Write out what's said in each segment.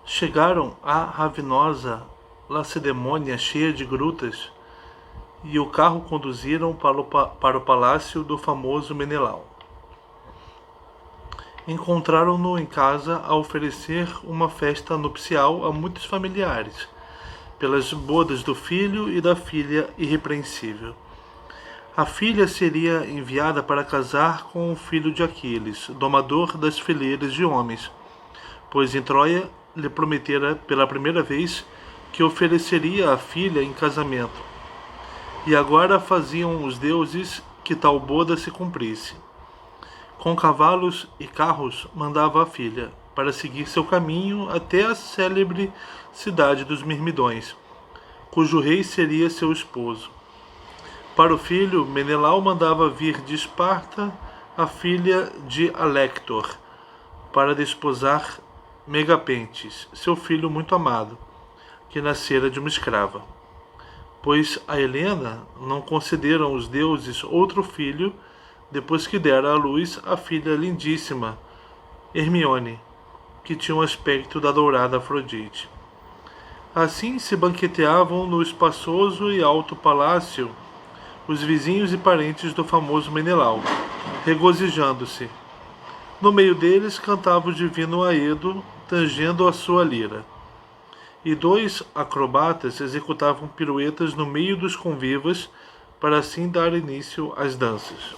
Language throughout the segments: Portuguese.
Chegaram à ravinosa Lacedemônia cheia de grutas e o carro conduziram para o palácio do famoso Menelau. Encontraram-no em casa a oferecer uma festa nupcial a muitos familiares, pelas bodas do filho e da filha irrepreensível. A filha seria enviada para casar com o filho de Aquiles, domador das fileiras de homens, pois em Troia lhe prometera pela primeira vez que ofereceria a filha em casamento. E agora faziam os deuses que tal boda se cumprisse. Com cavalos e carros mandava a filha, para seguir seu caminho até a célebre cidade dos Mirmidões, cujo rei seria seu esposo. Para o filho, Menelau mandava vir de Esparta a filha de Alector, para desposar Megapentes, seu filho muito amado, que nascera de uma escrava. Pois a Helena não concederam os deuses outro filho, depois que dera à luz a filha lindíssima, Hermione, que tinha o aspecto da dourada Afrodite. Assim se banqueteavam no espaçoso e alto palácio os vizinhos e parentes do famoso Menelau, regozijando-se. No meio deles cantava o divino Aedo, tangendo a sua lira. E 2 acrobatas executavam piruetas no meio dos convivas, para assim dar início às danças.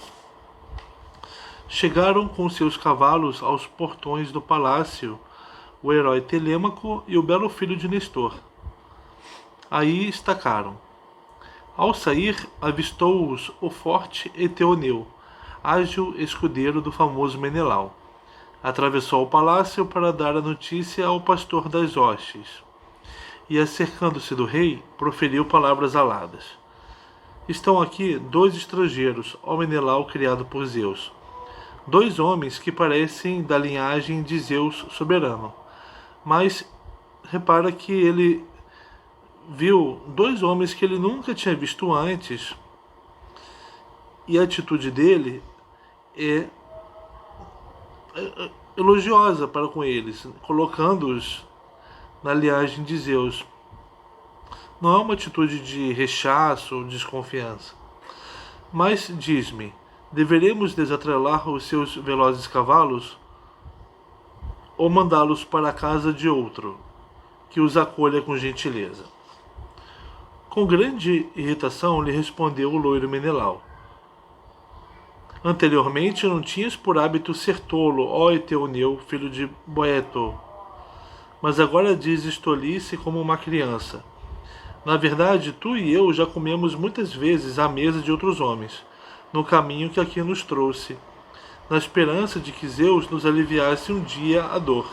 Chegaram com seus cavalos aos portões do palácio o herói Telêmaco e o belo filho de Nestor. Aí estacaram. Ao sair, avistou-os o forte Eteoneu, ágil escudeiro do famoso Menelau. Atravessou o palácio para dar a notícia ao pastor das hostes. E, acercando-se do rei, proferiu palavras aladas. Estão aqui 2 estrangeiros, ó Menelau criado por Zeus. 2 homens que parecem da linhagem de Zeus soberano. Mas repara que ele viu 2 homens que ele nunca tinha visto antes, e a atitude dele é elogiosa para com eles, colocando-os na linhagem de Zeus. Não é uma atitude de rechaço ou desconfiança. Mas diz-me, deveremos desatrelar os seus velozes cavalos ou mandá-los para a casa de outro, que os acolha com gentileza? Com grande irritação lhe respondeu o loiro Menelau. Anteriormente não tinhas por hábito ser tolo, ó Eteoneu, filho de Boeto, mas agora dizes tolice como uma criança. Na verdade, tu e eu já comemos muitas vezes à mesa de outros homens, no caminho que aqui nos trouxe, na esperança de que Zeus nos aliviasse um dia a dor.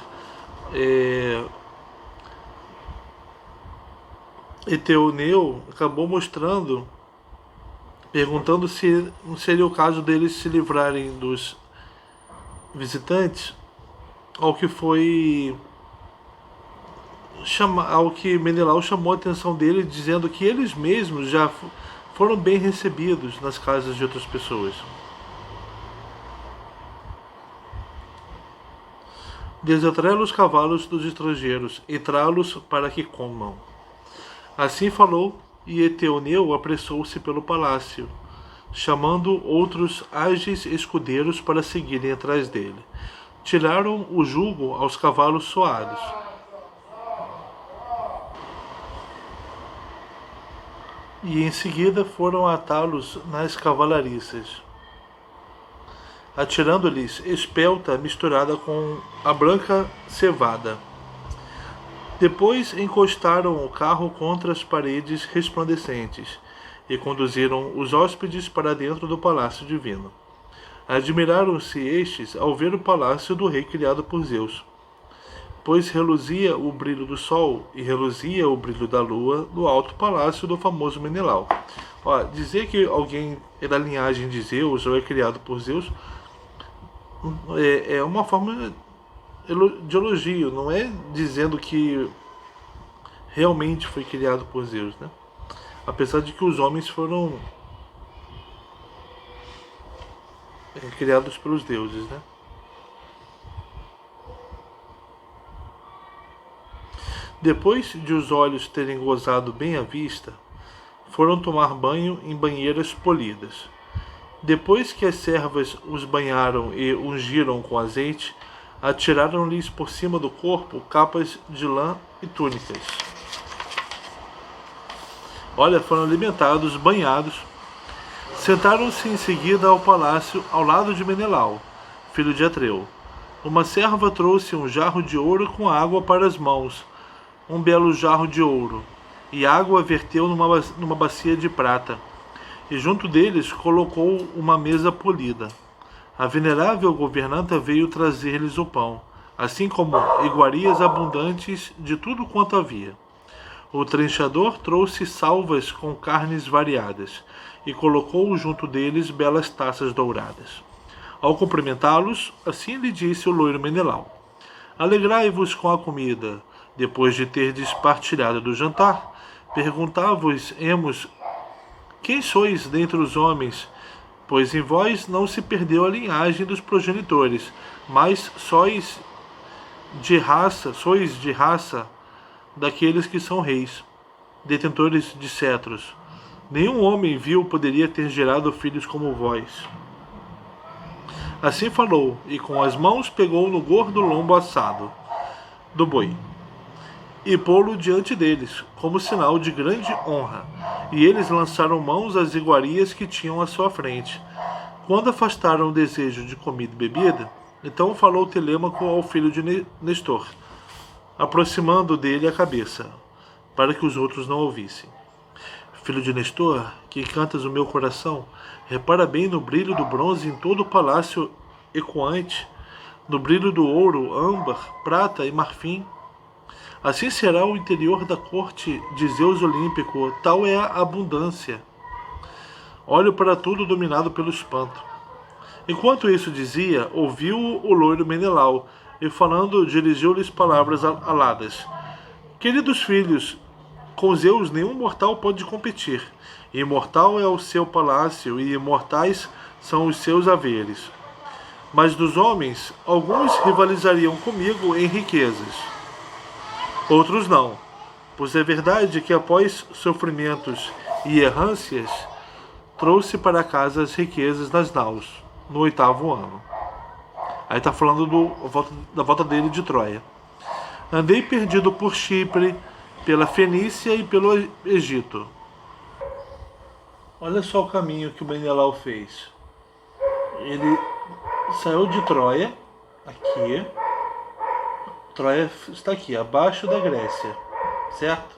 Eteoneu acabou perguntando se não seria o caso deles se livrarem dos visitantes, ao que Menelau chamou a atenção dele, dizendo que eles mesmos já foram bem recebidos nas casas de outras pessoas. Desatrela os cavalos dos estrangeiros e trá-los para que comam. Assim falou, e Eteoneu apressou-se pelo palácio, chamando outros ágeis escudeiros para seguirem atrás dele. Tiraram o jugo aos cavalos soados. E em seguida foram atá-los nas cavalariças, atirando-lhes espelta misturada com a branca cevada. Depois encostaram o carro contra as paredes resplandecentes e conduziram os hóspedes para dentro do palácio divino. Admiraram-se estes ao ver o palácio do rei criado por Zeus, pois reluzia o brilho do sol e reluzia o brilho da lua no alto palácio do famoso Menelau. Dizer que alguém é da linhagem de Zeus ou é criado por Zeus é uma forma de elogio, não é dizendo que realmente foi criado por Zeus, né? Apesar de que os homens foram criados pelos deuses, né? Depois de os olhos terem gozado bem à vista, foram tomar banho em banheiras polidas. Depois que as servas os banharam e ungiram com azeite, atiraram-lhes por cima do corpo capas de lã e túnicas. Olha, foram alimentados, banhados. Sentaram-se em seguida ao palácio ao lado de Menelau, filho de Atreu. Uma serva trouxe um jarro de ouro com água para as mãos, um belo jarro de ouro, e água verteu numa bacia de prata, e junto deles colocou uma mesa polida. A venerável governanta veio trazer-lhes o pão, assim como iguarias abundantes de tudo quanto havia. O trinchador trouxe salvas com carnes variadas, e colocou junto deles belas taças douradas. Ao cumprimentá-los, assim lhe disse o loiro Menelau: Alegrai-vos com a comida. Depois de terdes partilhado do jantar, perguntávos-emos: Quem sois dentre os homens? Pois em vós não se perdeu a linhagem dos progenitores, mas sois de raça daqueles que são reis, detentores de cetros. Nenhum homem vil poderia ter gerado filhos como vós. Assim falou, e com as mãos pegou no gordo lombo assado do boi, e pô-lo diante deles, como sinal de grande honra. E eles lançaram mãos às iguarias que tinham à sua frente. Quando afastaram o desejo de comida e bebida, então falou Telêmaco ao filho de Nestor, aproximando dele a cabeça, para que os outros não ouvissem. Filho de Nestor, que encantas o meu coração, repara bem no brilho do bronze em todo o palácio ecoante, no brilho do ouro, âmbar, prata e marfim. Assim será o interior da corte de Zeus Olímpico, tal é a abundância. Olho para tudo dominado pelo espanto. Enquanto isso dizia, ouviu o loiro Menelau, e falando dirigiu-lhes palavras aladas. Queridos filhos, com Zeus nenhum mortal pode competir. Imortal é o seu palácio, e imortais são os seus haveres. Mas dos homens, alguns rivalizariam comigo em riquezas. Outros não, pois é verdade que após sofrimentos e errâncias, trouxe para casa as riquezas das naus, no 8º ano. Aí está falando da volta dele de Troia. Andei perdido por Chipre, pela Fenícia e pelo Egito. Olha só o caminho que o Menelau fez. Ele saiu de Troia, aqui. Troia está aqui, abaixo da Grécia, certo?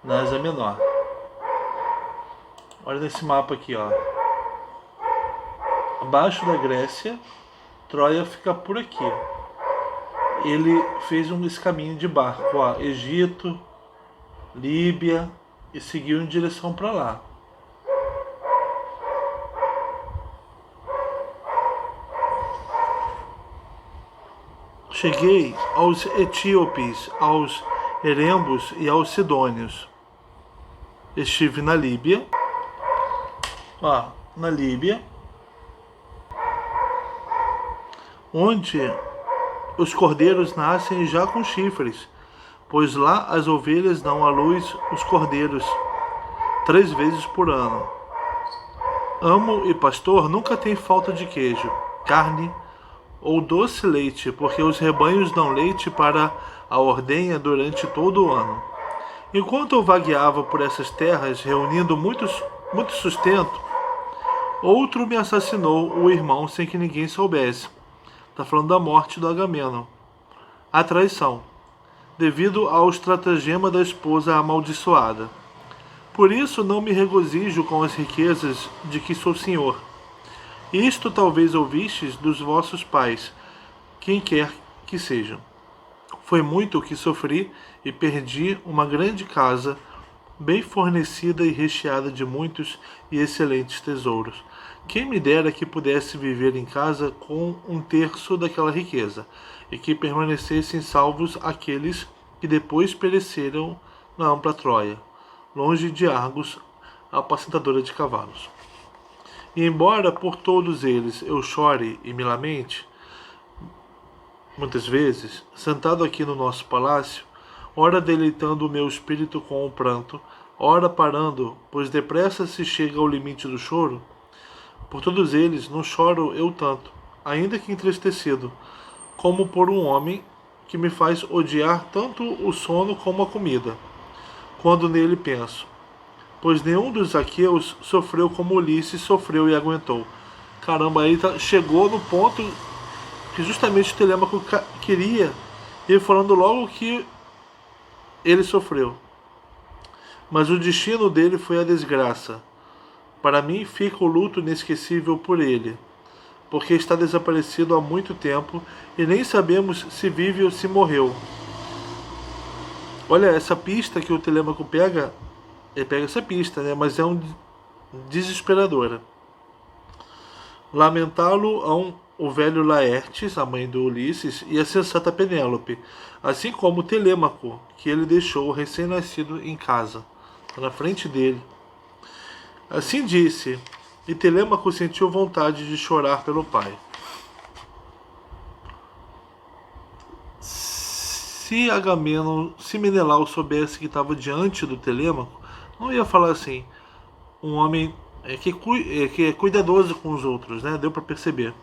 Na Ásia Menor. Olha nesse mapa aqui, ó. Abaixo da Grécia, Troia fica por aqui. Ele fez esse caminho de barco, ó, Egito, Líbia, e seguiu em direção para lá. Cheguei aos etíopes, aos erembos e aos sidônios. Estive na Líbia, onde os cordeiros nascem já com chifres, pois lá as ovelhas dão à luz os cordeiros 3 vezes por ano. Amo e pastor nunca tem falta de queijo, carne ou doce leite, porque os rebanhos dão leite para a ordenha durante todo o ano. Enquanto eu vagueava por essas terras, reunindo muito sustento, outro me assassinou o irmão sem que ninguém soubesse. Está falando da morte do Agamenon. A traição, devido ao estratagema da esposa amaldiçoada. Por isso não me regozijo com as riquezas de que sou senhor. Isto talvez ouvistes dos vossos pais, quem quer que sejam. Foi muito o que sofri e perdi uma grande casa, bem fornecida e recheada de muitos e excelentes tesouros. Quem me dera que pudesse viver em casa com 1/3 daquela riqueza, e que permanecessem salvos aqueles que depois pereceram na ampla Troia, longe de Argos, a apacentadora de cavalos. E embora por todos eles eu chore e me lamente, muitas vezes, sentado aqui no nosso palácio, ora deleitando o meu espírito com o pranto, ora parando, pois depressa se chega ao limite do choro? Por todos eles não choro eu tanto, ainda que entristecido, como por um homem que me faz odiar tanto o sono como a comida, quando nele penso. Pois nenhum dos aqueus sofreu como Ulisses sofreu e aguentou. Caramba, aí chegou no ponto que justamente o Telêmaco queria, e falando logo que ele sofreu. Mas o destino dele foi a desgraça. Para mim fica o luto inesquecível por ele, porque está desaparecido há muito tempo e nem sabemos se vive ou se morreu. Olha, essa pista que o Telêmaco pega, ele pega essa pista, né? Mas é desesperadora. Lamentá-lo o velho Laertes, a mãe do Ulisses, e a sensata Penélope, assim como Telêmaco, que ele deixou recém-nascido em casa, na frente dele. Assim disse, e Telêmaco sentiu vontade de chorar pelo pai. Se Menelau soubesse que estava diante do Telêmaco, não ia falar assim, um homem que é cuidadoso com os outros, né? Deu para perceber.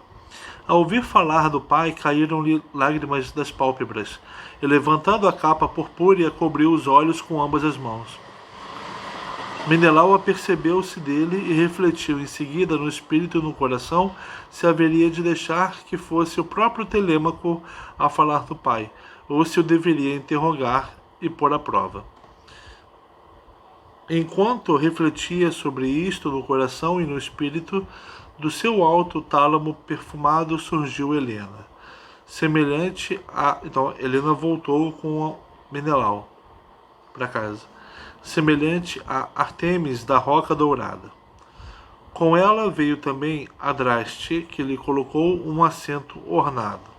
Ao ouvir falar do pai, caíram-lhe lágrimas das pálpebras, e levantando a capa purpúrea, cobriu os olhos com ambas as mãos. Menelau apercebeu-se dele e refletiu em seguida no espírito e no coração se haveria de deixar que fosse o próprio Telêmaco a falar do pai, ou se o deveria interrogar e pôr à prova. Enquanto refletia sobre isto no coração e no espírito, do seu alto tálamo perfumado surgiu Helena. Semelhante a... Então, Helena voltou com Menelau para casa. Semelhante a Artemis da Roca Dourada. Com ela veio também Adraste, que lhe colocou um assento ornado.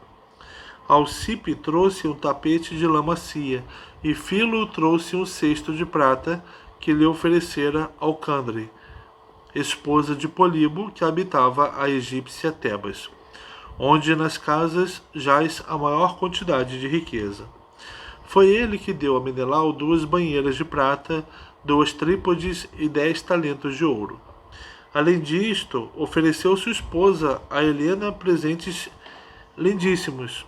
Alcipe trouxe um tapete de lã macia, e Filo trouxe um cesto de prata que lhe oferecera Alcandre, esposa de Polibo, que habitava a egípcia Tebas, onde nas casas jaz a maior quantidade de riqueza. Foi ele que deu a Menelau 2 banheiras de prata, 2 trípodes e 10 talentos de ouro. Além disto, ofereceu sua esposa a Helena presentes lindíssimos,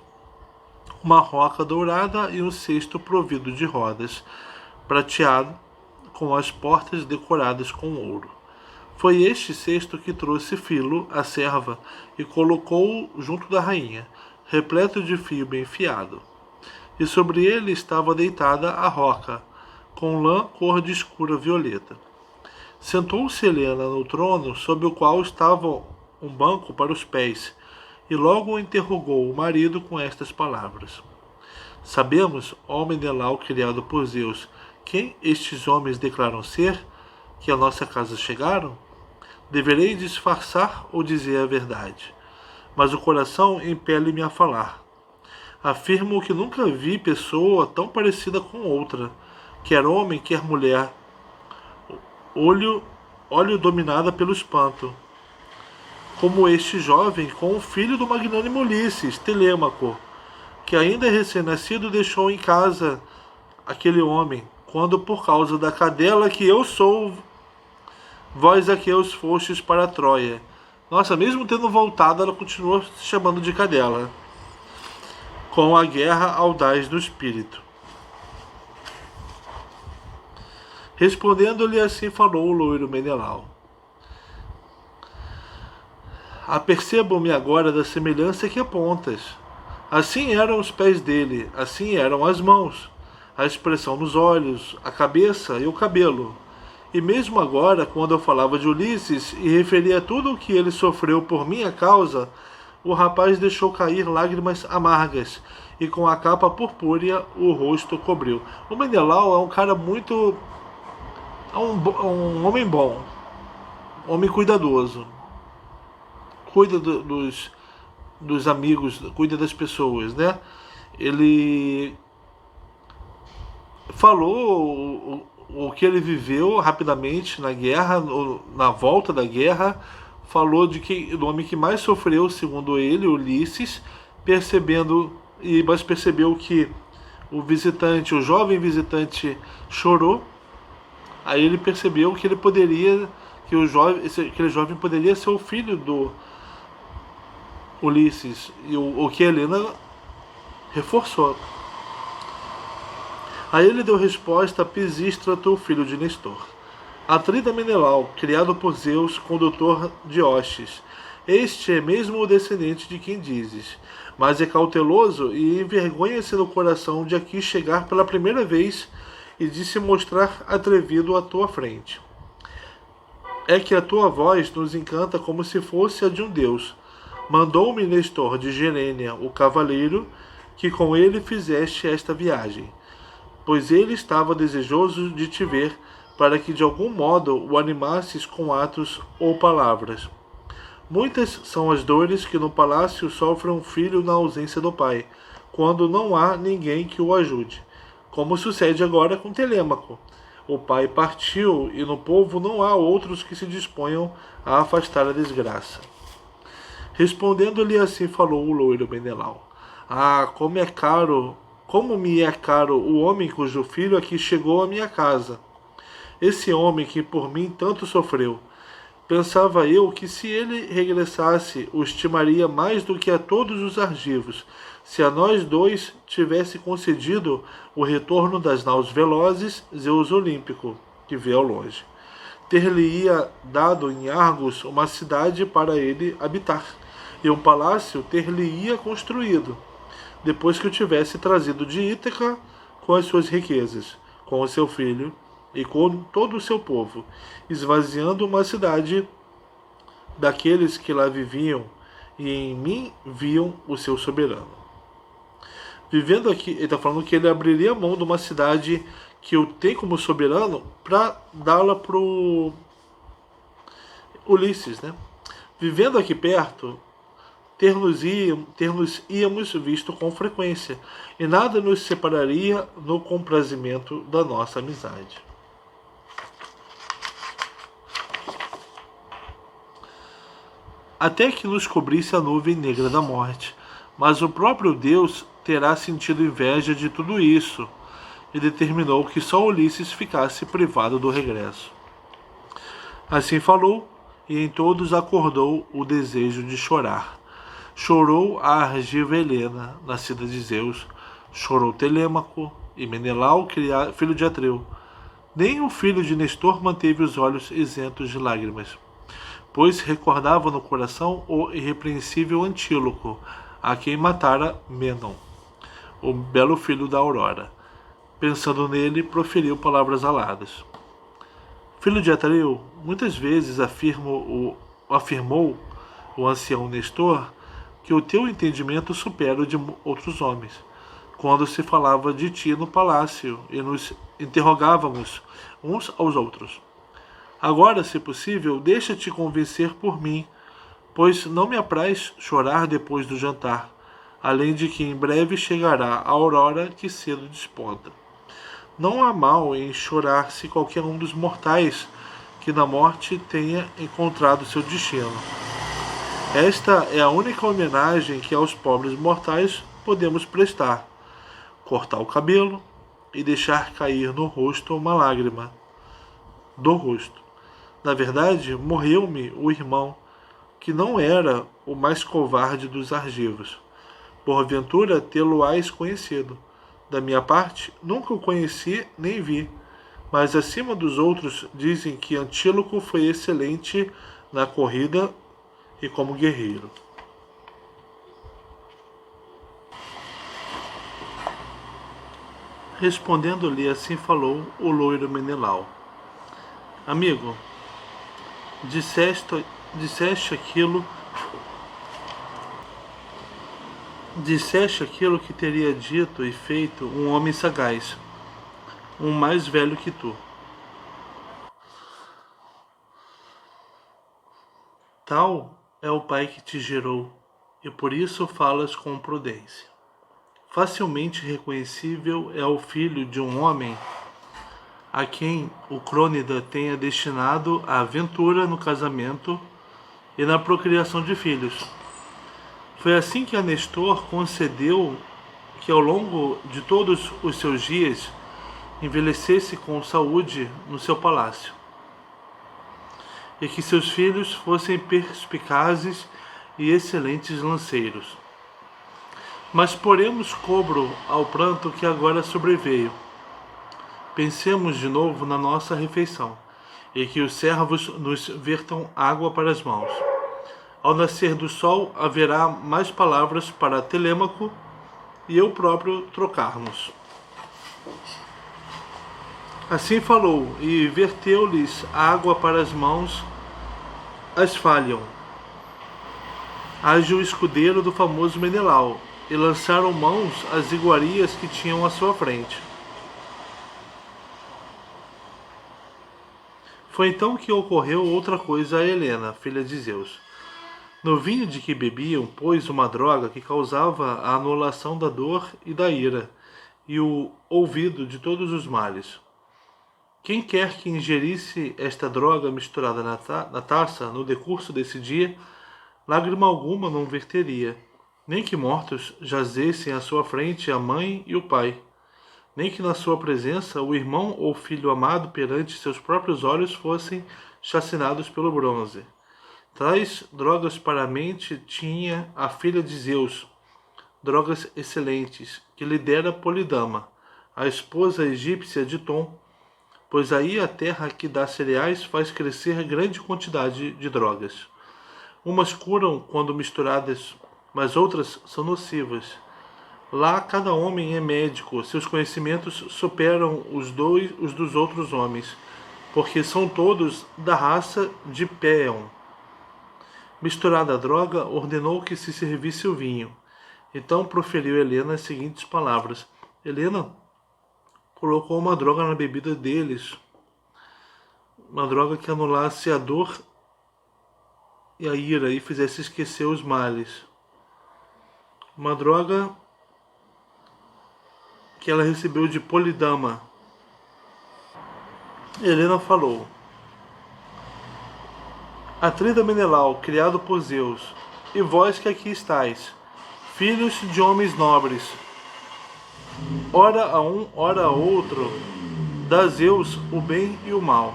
uma roca dourada e um cesto provido de rodas, prateado, com as portas decoradas com ouro. Foi este cesto que trouxe Filo, a serva, e colocou-o junto da rainha, repleto de fio bem fiado. E sobre ele estava deitada a roca, com lã cor de escura violeta. Sentou-se Helena no trono, sob o qual estava um banco para os pés, e logo interrogou o marido com estas palavras: Sabemos, ó Menelau criado por Zeus, quem estes homens declaram ser, que a nossa casa chegaram? Deverei disfarçar ou dizer a verdade? Mas o coração impele-me a falar. Afirmo que nunca vi pessoa tão parecida com outra, quer homem, quer mulher, olho dominada pelo espanto, como este jovem com o filho do magnânimo Ulisses, Telêmaco, que ainda recém-nascido deixou em casa aquele homem, quando por causa da cadela que eu sou, vós aqueus fostes para Troia. Nossa, mesmo tendo voltado, ela continuou se chamando de cadela, com a guerra audaz do espírito. Respondendo-lhe assim falou o loiro Menelau: Apercebo-me agora da semelhança que apontas. Assim eram os pés dele, assim eram as mãos, a expressão nos olhos, a cabeça e o cabelo. E mesmo agora, quando eu falava de Ulisses e referia tudo o que ele sofreu por minha causa, o rapaz deixou cair lágrimas amargas e com a capa purpúrea o rosto cobriu. O Menelau é um cara muito... um homem bom, um homem cuidadoso. Cuida dos amigos, cuida das pessoas, né? Ele falou o que ele viveu rapidamente na guerra, na volta da guerra, falou do homem que mais sofreu, segundo ele, Ulisses, mas percebeu que o jovem visitante chorou. Aí ele percebeu que aquele jovem poderia ser o filho do Ulisses, e o que Helena reforçou. A ele deu resposta Pisístrato, filho de Nestor. Atrida Menelau, criado por Zeus, condutor de hostes. Este é mesmo o descendente de quem dizes, mas é cauteloso e envergonha-se no coração de aqui chegar pela primeira vez e de se mostrar atrevido à tua frente. É que a tua voz nos encanta como se fosse a de um deus. Mandou-me Nestor de Gerênia, o cavaleiro, que com ele fizeste esta viagem, pois ele estava desejoso de te ver, para que de algum modo o animasses com atos ou palavras. Muitas são as dores que no palácio sofre um filho na ausência do pai, quando não há ninguém que o ajude, como sucede agora com Telêmaco. O pai partiu e no povo não há outros que se disponham a afastar a desgraça. Respondendo-lhe assim falou o loiro Menelau. Ah, como me é caro o homem cujo filho aqui chegou à minha casa. Esse homem que por mim tanto sofreu. Pensava eu que se ele regressasse, o estimaria mais do que a todos os argivos, se a nós dois tivesse concedido o retorno das naus velozes, Zeus Olímpico, que vê ao longe. Ter-lhe-ia dado em Argos uma cidade para ele habitar, e um palácio ter-lhe-ia construído, depois que o tivesse trazido de Ítaca com as suas riquezas, com o seu filho e com todo o seu povo, esvaziando uma cidade daqueles que lá viviam, e em mim viam o seu soberano. Vivendo aqui, ele está falando que ele abriria mão de uma cidade que o tem como soberano para dá-la para o Ulisses, né? Vivendo aqui perto, ter-nos íamos visto com frequência, e nada nos separaria no comprazimento da nossa amizade. Até que nos cobrisse a nuvem negra da morte, mas o próprio Deus terá sentido inveja de tudo isso, e determinou que só Ulisses ficasse privado do regresso. Assim falou, e em todos acordou o desejo de chorar. Chorou a argiva Helena, nascida de Zeus, chorou Telêmaco e Menelau, filho de Atreu. Nem o filho de Nestor manteve os olhos isentos de lágrimas, pois recordava no coração o irrepreensível Antíloco, a quem matara Menon, o belo filho da Aurora. Pensando nele, proferiu palavras aladas. Filho de Atreu, muitas vezes afirmou o ancião Nestor que o teu entendimento supera o de outros homens, quando se falava de ti no palácio e nos interrogávamos uns aos outros. Agora, se possível, deixa-te convencer por mim, pois não me apraz chorar depois do jantar, além de que em breve chegará a aurora que cedo desponta. Não há mal em chorar se qualquer um dos mortais que na morte tenha encontrado seu destino. Esta é a única homenagem que aos pobres mortais podemos prestar: cortar o cabelo e deixar cair no rosto uma lágrima do rosto. Na verdade, morreu-me o irmão, que não era o mais covarde dos argivos. Porventura tê-lo-ás conhecido. Da minha parte, nunca o conheci nem vi, mas acima dos outros dizem que Antíloco foi excelente na corrida e como guerreiro. Respondendo-lhe assim falou o loiro Menelau. Amigo, disseste aquilo que teria dito e feito um homem sagaz, um mais velho que tu. Tal é o pai que te gerou, e por isso falas com prudência. Facilmente reconhecível é o filho de um homem a quem o Crônida tenha destinado a aventura no casamento e na procriação de filhos. Foi assim que a Nestor concedeu que ao longo de todos os seus dias envelhecesse com saúde no seu palácio, e que seus filhos fossem perspicazes e excelentes lanceiros. Mas poremos cobro ao pranto que agora sobreveio. Pensemos de novo na nossa refeição, e que os servos nos vertam água para as mãos. Ao nascer do sol haverá mais palavras para Telêmaco e eu próprio trocarmos. Assim falou, e verteu-lhes água para as mãos, as falham. Ágil escudeiro do famoso Menelau, e lançaram mãos às iguarias que tinham à sua frente. Foi então que ocorreu outra coisa a Helena, filha de Zeus. No vinho de que bebiam, pôs uma droga que causava a anulação da dor e da ira, e o ouvido de todos os males. Quem quer que ingerisse esta droga misturada na taça no decurso desse dia, lágrima alguma não verteria, nem que mortos jazessem à sua frente a mãe e o pai, nem que na sua presença o irmão ou filho amado perante seus próprios olhos fossem chacinados pelo bronze. Tais drogas para a mente tinha a filha de Zeus, drogas excelentes, que lhe dera Polidama, a esposa egípcia de Tom, pois aí a terra que dá cereais faz crescer grande quantidade de drogas. Umas curam quando misturadas, mas outras são nocivas. Lá cada homem é médico, seus conhecimentos superam os dos outros homens, porque são todos da raça de Péon. Misturada a droga, ordenou que se servisse o vinho. Então proferiu Helena as seguintes palavras. Helena colocou uma droga na bebida deles, uma droga que anulasse a dor e a ira e fizesse esquecer os males. Uma droga que ela recebeu de Polidama. Helena falou: Atrida Menelau, criado por Zeus, e vós que aqui estáis, filhos de homens nobres, ora a um, ora a outro, dá Zeus o bem e o mal.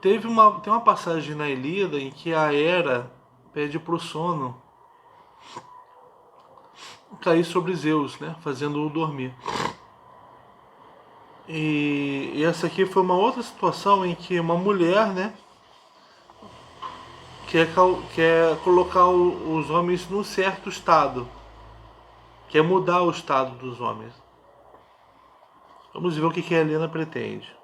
Tem uma passagem na Ilíada em que a Hera pede para o sono cair sobre Zeus, né, fazendo-o dormir. E essa aqui foi uma outra situação em que uma mulher, né, quer colocar os homens num certo estado, quer mudar o estado dos homens. Vamos ver o que a Helena pretende.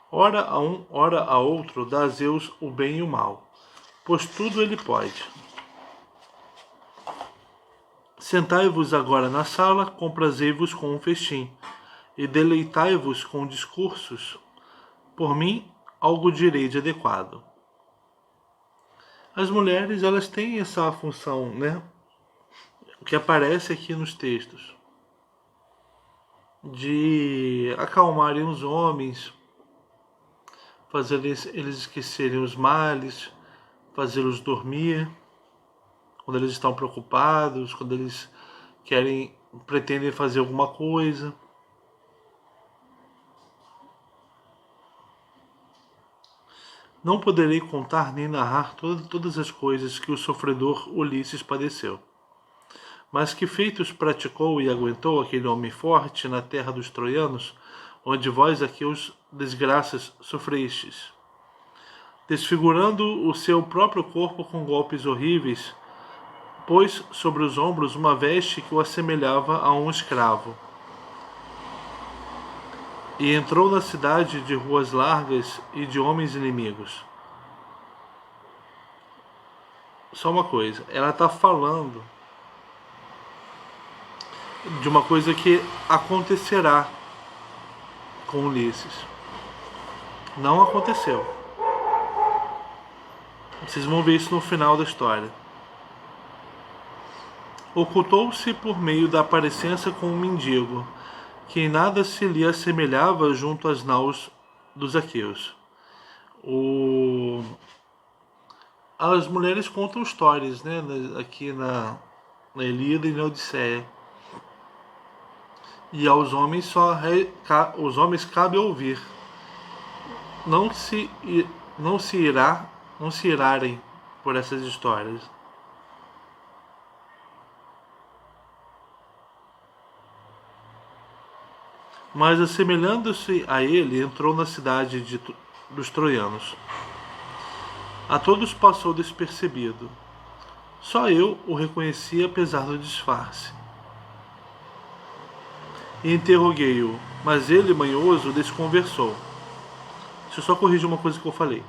Ora a um, ora a outro, dá a Zeus o bem e o mal, pois tudo ele pode. Sentai-vos agora na sala, comprazei-vos com um festim, e deleitai-vos com discursos. Por mim, algo direi de adequado. As mulheres, elas têm essa função, né, que aparece aqui nos textos, de acalmarem os homens, fazer eles esquecerem os males, fazê-los dormir, quando eles estão preocupados, quando eles pretendem fazer alguma coisa. Não poderei contar nem narrar todas as coisas que o sofredor Ulisses padeceu, mas que feitos praticou e aguentou aquele homem forte na terra dos troianos, onde vós aqueus desgraças sofrestes, desfigurando o seu próprio corpo com golpes horríveis, pôs sobre os ombros uma veste que o assemelhava a um escravo. E entrou na cidade de ruas largas e de homens inimigos. Só uma coisa, ela está falando de uma coisa que acontecerá com Ulisses. Não aconteceu. Vocês vão ver isso no final da história. Ocultou-se por meio da aparência com um mendigo, que em nada se lhe assemelhava junto às naus dos aqueus. as mulheres contam histórias, né? Aqui na Ilíada e na Odisseia. E aos homens os homens cabe ouvir, não se não se irá não se irarem por essas histórias. Mas assemelhando-se a ele, entrou na cidade dos troianos. A todos passou despercebido. Só eu o reconheci apesar do disfarce. E interroguei-o, mas ele, manhoso, desconversou. Deixa eu só corrigir uma coisa que eu falei.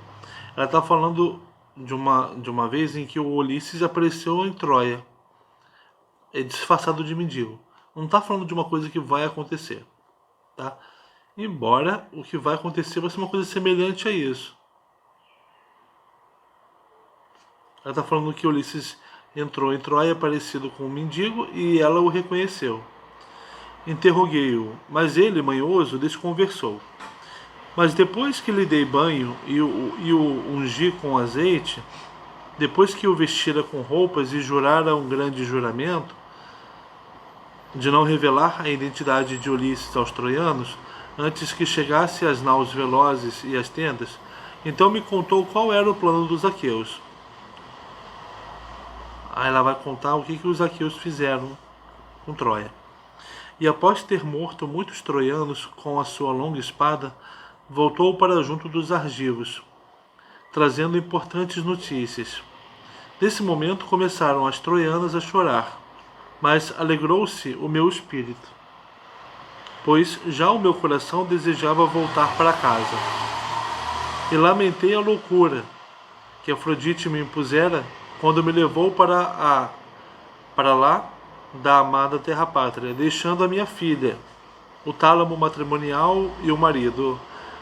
Ela está falando de uma vez em que o Ulisses apareceu em Troia, disfarçado de mendigo. Não está falando de uma coisa que vai acontecer, tá? Embora o que vai acontecer vai ser uma coisa semelhante a isso. Ela está falando que Ulisses entrou em Troia parecido com um mendigo e ela o reconheceu. Interroguei-o, mas ele, manhoso, desconversou. Mas depois que lhe dei banho e o ungi com azeite, depois que o vestira com roupas e jurara um grande juramento de não revelar a identidade de Ulisses aos troianos, antes que chegasse às naus velozes e às tendas, então me contou qual era o plano dos aqueus. Aí ela vai contar o que os aqueus fizeram com Troia. E após ter morto muitos troianos com a sua longa espada, voltou para junto dos argivos, trazendo importantes notícias. Nesse momento começaram as troianas a chorar, mas alegrou-se o meu espírito, pois já o meu coração desejava voltar para casa. E lamentei a loucura que Afrodite me impusera quando me levou para lá da amada terra pátria, deixando a minha filha, o tálamo matrimonial e o marido,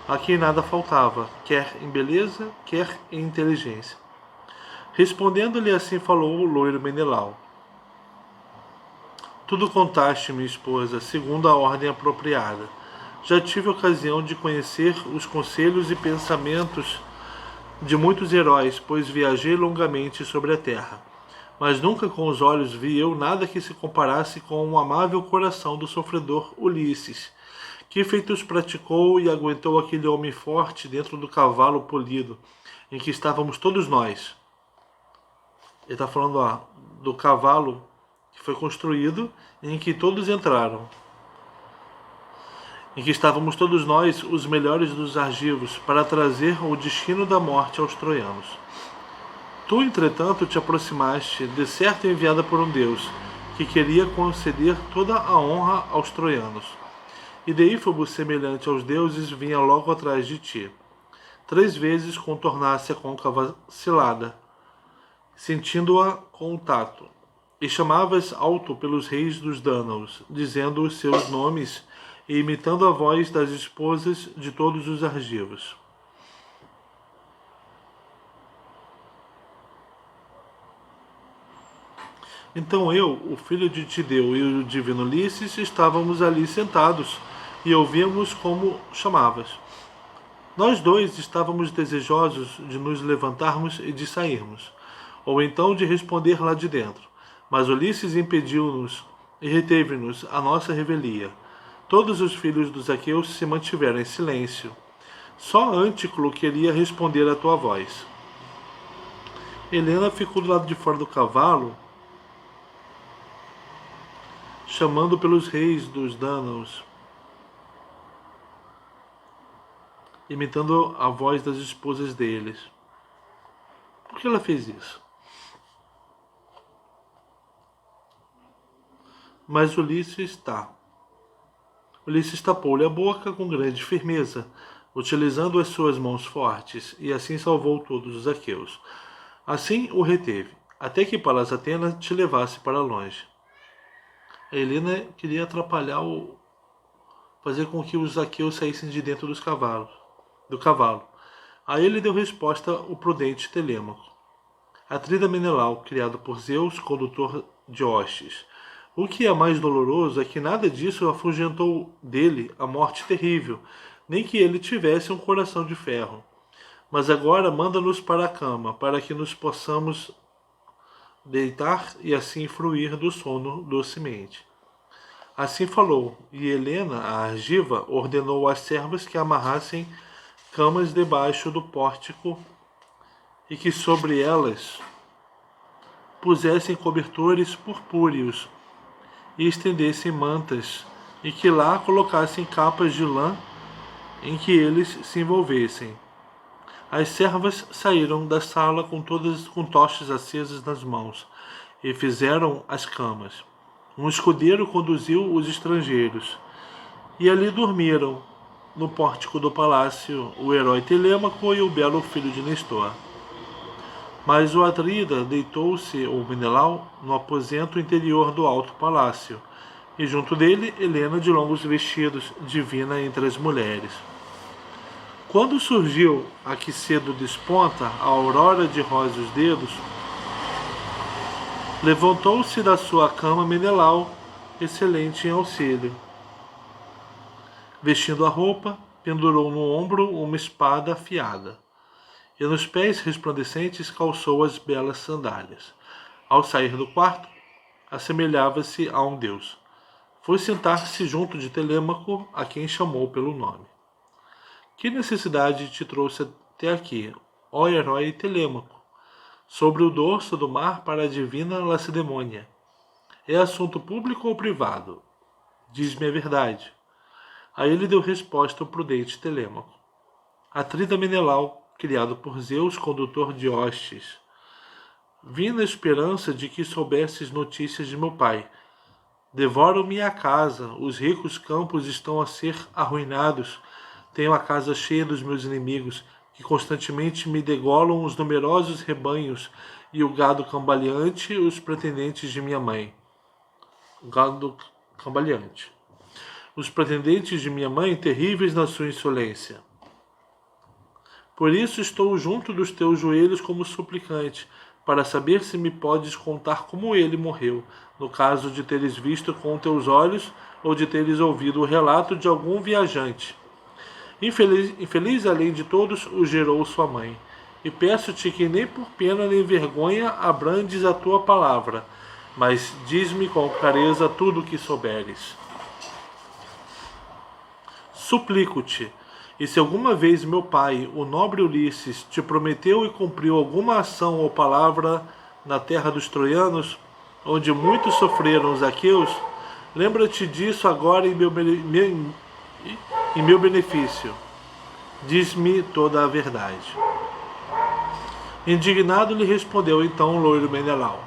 a quem nada faltava, quer em beleza, quer em inteligência. Respondendo-lhe assim falou o loiro Menelau. Tudo contaste, minha esposa, segundo a ordem apropriada. Já tive ocasião de conhecer os conselhos e pensamentos de muitos heróis, pois viajei longamente sobre a terra. Mas nunca com os olhos vi eu nada que se comparasse com o amável coração do sofredor Ulisses. Que feitos praticou e aguentou aquele homem forte dentro do cavalo polido, em que estávamos todos nós. Ele está falando do cavalo que foi construído e em que todos entraram. Em que estávamos todos nós, os melhores dos argivos, para trazer o destino da morte aos troianos. Tu, entretanto, te aproximaste, de certo enviada por um Deus, que queria conceder toda a honra aos troianos. E Deífobo, semelhante aos deuses, vinha logo atrás de ti. 3 vezes contornasse a côncava cilada, sentindo-a com o tato, e chamavas alto pelos reis dos Dânaos, dizendo os seus nomes e imitando a voz das esposas de todos os argivos. Então eu, o filho de Tideu e o divino Ulisses estávamos ali sentados e ouvíamos como chamavas. Nós dois estávamos desejosos de nos levantarmos e de sairmos, ou então de responder lá de dentro. Mas Ulisses impediu-nos e reteve-nos a nossa revelia. Todos os filhos dos aqueus se mantiveram em silêncio. Só Antíclo queria responder à tua voz. Helena ficou do lado de fora do cavalo, chamando pelos reis dos Dânaos, imitando a voz das esposas deles. Por que ela fez isso? Mas Ulisses tapou-lhe a boca com grande firmeza, utilizando as suas mãos fortes, e assim salvou todos os aqueus. Assim o reteve, até que Palas Atenas te levasse para longe. A Helena queria fazer com que os aqueus saíssem de dentro do cavalo. A ele deu resposta o prudente Telêmaco. Atrida Menelau, criado por Zeus, condutor de hostes. O que é mais doloroso é que nada disso afugentou dele a morte terrível, nem que ele tivesse um coração de ferro. Mas agora manda-nos para a cama, para que nos possamos deitar e assim fruir do sono docemente. Assim falou, e Helena, a argiva, ordenou às servas que amarrassem camas debaixo do pórtico e que sobre elas pusessem cobertores purpúreos e estendessem mantas, e que lá colocassem capas de lã em que eles se envolvessem. As servas saíram da sala com tochas acesas nas mãos e fizeram as camas. Um escudeiro conduziu os estrangeiros, e ali dormiram, no pórtico do palácio, o herói Telêmaco e o belo filho de Nestor. Mas o Atrida deitou-se, ou Menelau, no aposento interior do alto palácio, e junto dele Helena de longos vestidos, divina entre as mulheres. Quando surgiu a que cedo desponta a aurora de róseos dedos, levantou-se da sua cama Menelau, excelente em auxílio. Vestindo a roupa, pendurou no ombro uma espada afiada, e nos pés resplandecentes calçou as belas sandálias. Ao sair do quarto, assemelhava-se a um deus. Foi sentar-se junto de Telêmaco, a quem chamou pelo nome. Que necessidade te trouxe até aqui, ó herói Telêmaco, sobre o dorso do mar para a divina Lacedemônia? É assunto público ou privado? Diz-me a verdade. A ele deu resposta o prudente Telêmaco. Atrida Menelau, criado por Zeus, condutor de hostes. Vim na esperança de que soubesses notícias de meu pai. Devoram-me a casa, os ricos campos estão a ser arruinados. Tenho a casa cheia dos meus inimigos, que constantemente me degolam os numerosos rebanhos e o gado cambaleante, os pretendentes de minha mãe. Gado cambaleante. Os pretendentes de minha mãe, terríveis na sua insolência. Por isso estou junto dos teus joelhos como suplicante, para saber se me podes contar como ele morreu, no caso de teres visto com teus olhos ou de teres ouvido o relato de algum viajante. Infeliz além de todos o gerou sua mãe, e peço-te que nem por pena nem vergonha abrandes a tua palavra, mas diz-me com clareza tudo o que souberes. Suplico-te, e se alguma vez meu pai, o nobre Ulisses, te prometeu e cumpriu alguma ação ou palavra na terra dos troianos, onde muitos sofreram os aqueus, lembra-te disso agora em meu benefício. Diz-me toda a verdade. Indignado lhe respondeu então o loiro Menelau.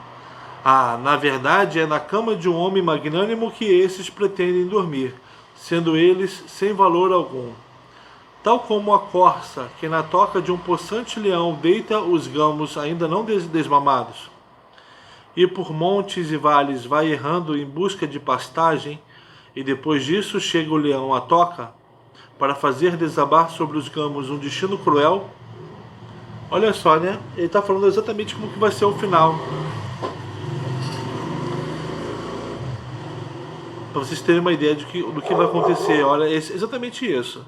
Na verdade é na cama de um homem magnânimo que esses pretendem dormir, sendo eles sem valor algum. Tal como a corça que na toca de um possante leão deita os gamos ainda não desmamados, e por montes e vales vai errando em busca de pastagem, e depois disso chega o leão à toca, para fazer desabar sobre os gamos um destino cruel. Olha só, né? Ele está falando exatamente como que vai ser o final. Para vocês terem uma ideia do que vai acontecer. Olha, é exatamente isso.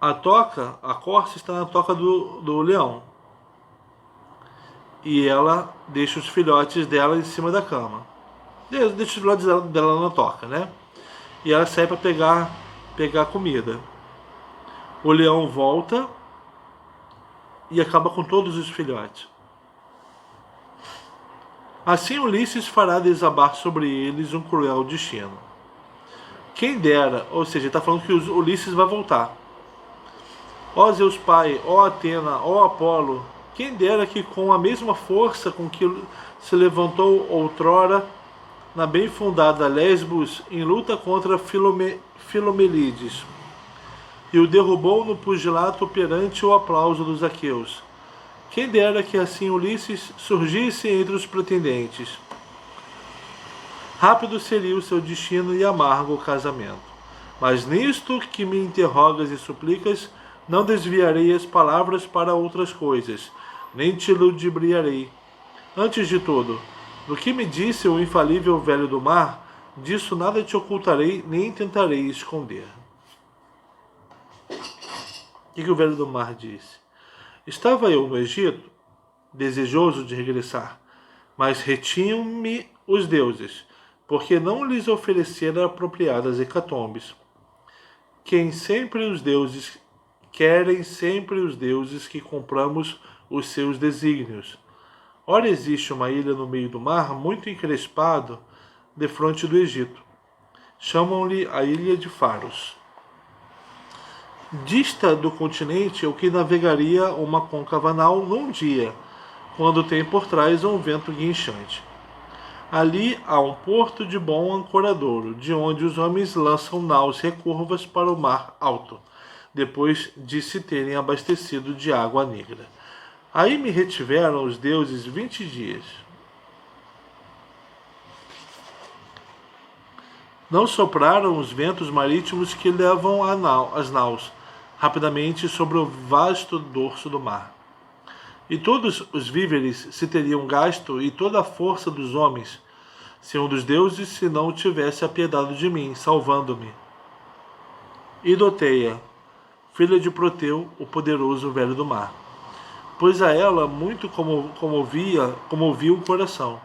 A corça está na toca do leão. E ela deixa os filhotes dela em cima da cama. Deixa os filhotes dela na toca, né? E ela sai para pegar comida. O leão volta e acaba com todos os filhotes. Assim Ulisses fará desabar sobre eles um cruel destino. Quem dera, ou seja, ele está falando que Ulisses vai voltar. Ó Zeus Pai, ó Atena, ó Apolo, quem dera que com a mesma força com que se levantou outrora na bem fundada Lesbos em luta contra Filomelides, e o derrubou no pugilato perante o aplauso dos aqueus. Quem dera que assim Ulisses surgisse entre os pretendentes. Rápido seria o seu destino e amargo o casamento. Mas nisto que me interrogas e suplicas, não desviarei as palavras para outras coisas, nem te ludibriarei. Antes de tudo, do que me disse o infalível velho do mar, disso nada te ocultarei, nem tentarei esconder. O que o velho do mar disse? Estava eu no Egito, desejoso de regressar, mas retinham-me os deuses, porque não lhes ofereceram apropriadas hecatombes. Querem sempre os deuses que cumpramos os seus desígnios. Ora existe uma ilha no meio do mar, muito encrespado, defronte do Egito. Chamam-lhe a Ilha de Faros. Dista do continente o que navegaria uma côncava nau num dia, quando tem por trás um vento guinchante. Ali há um porto de bom ancoradouro, de onde os homens lançam naus recurvas para o mar alto, depois de se terem abastecido de água negra. Aí me retiveram os deuses 20 dias. Não sopraram os ventos marítimos que levam as naus rapidamente sobre o vasto dorso do mar. E todos os víveres se teriam gasto, e toda a força dos homens, se um dos deuses se não tivesse apiedado de mim, salvando-me. Idoteia, filha de Proteu, o velho do mar. Pois a ela muito comovia o coração.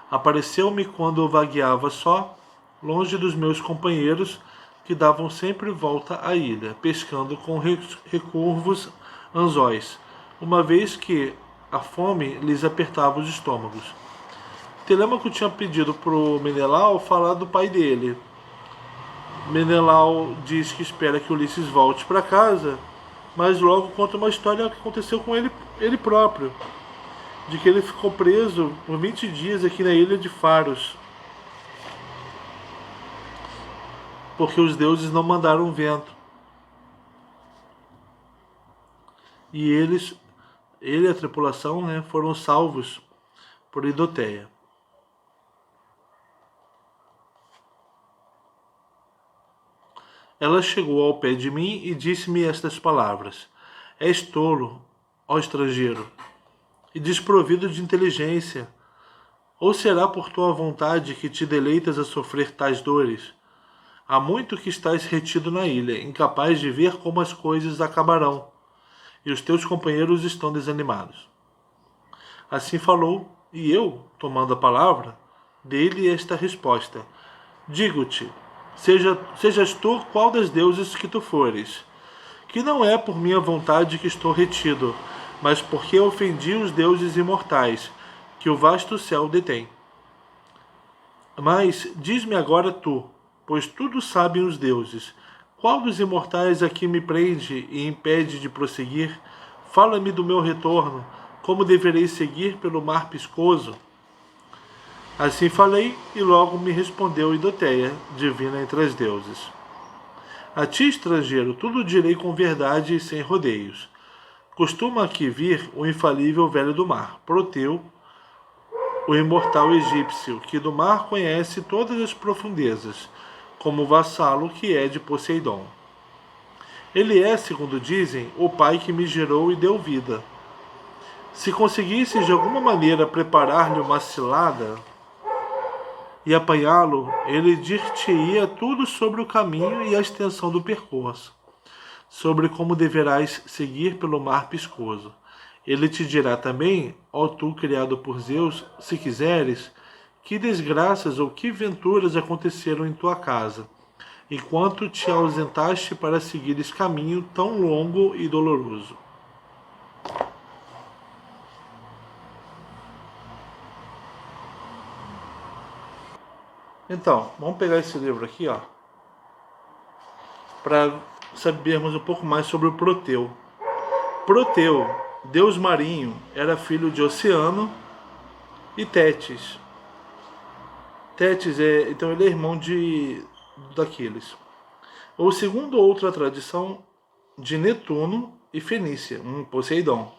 Apareceu-me quando vagueava só, longe dos meus companheiros, que davam sempre volta à ilha, pescando com recurvos anzóis, uma vez que a fome lhes apertava os estômagos. Telêmaco tinha pedido para o Menelau falar do pai dele. Menelau diz que espera que Ulisses volte para casa, mas logo conta uma história que aconteceu com ele próprio, de que ele ficou preso por 20 dias aqui na ilha de Faros, porque os deuses não mandaram vento. E ele e a tripulação, foram salvos por Idoteia. Ela chegou ao pé de mim e disse-me estas palavras: És tolo, ó estrangeiro, e desprovido de inteligência. Ou será por tua vontade que te deleitas a sofrer tais dores? Há muito que estás retido na ilha, incapaz de ver como as coisas acabarão, e os teus companheiros estão desanimados. Assim falou, e eu, tomando a palavra, dei-lhe esta resposta: Digo-te, sejas tu qual das deuses que tu fores, que não é por minha vontade que estou retido, mas porque ofendi os deuses imortais, que o vasto céu detém. Mas diz-me agora tu, pois tudo sabem os deuses, qual dos imortais aqui me prende e impede de prosseguir? Fala-me do meu retorno, como deverei seguir pelo mar piscoso? Assim falei, e logo me respondeu Idoteia, divina entre as deuses. A ti, estrangeiro, tudo direi com verdade e sem rodeios. Costuma aqui vir o infalível velho do mar, Proteu, o imortal egípcio, que do mar conhece todas as profundezas, como vassalo que é de Poseidon. Ele é, segundo dizem, o pai que me gerou e deu vida. Se conseguisses de alguma maneira preparar-lhe uma cilada e apanhá-lo, ele dir-te-ia tudo sobre o caminho e a extensão do percurso, sobre como deverás seguir pelo mar piscoso. Ele te dirá também, ó tu criado por Zeus, se quiseres, que desgraças ou que venturas aconteceram em tua casa, enquanto te ausentaste para seguires caminho tão longo e doloroso. Então, vamos pegar esse livro aqui, para sabermos um pouco mais sobre o Proteu. Proteu, deus marinho, era filho de Oceano e Tétis. Tétis então ele é irmão daqueles. Ou segundo outra tradição, de Netuno e Fenícia, Poseidon.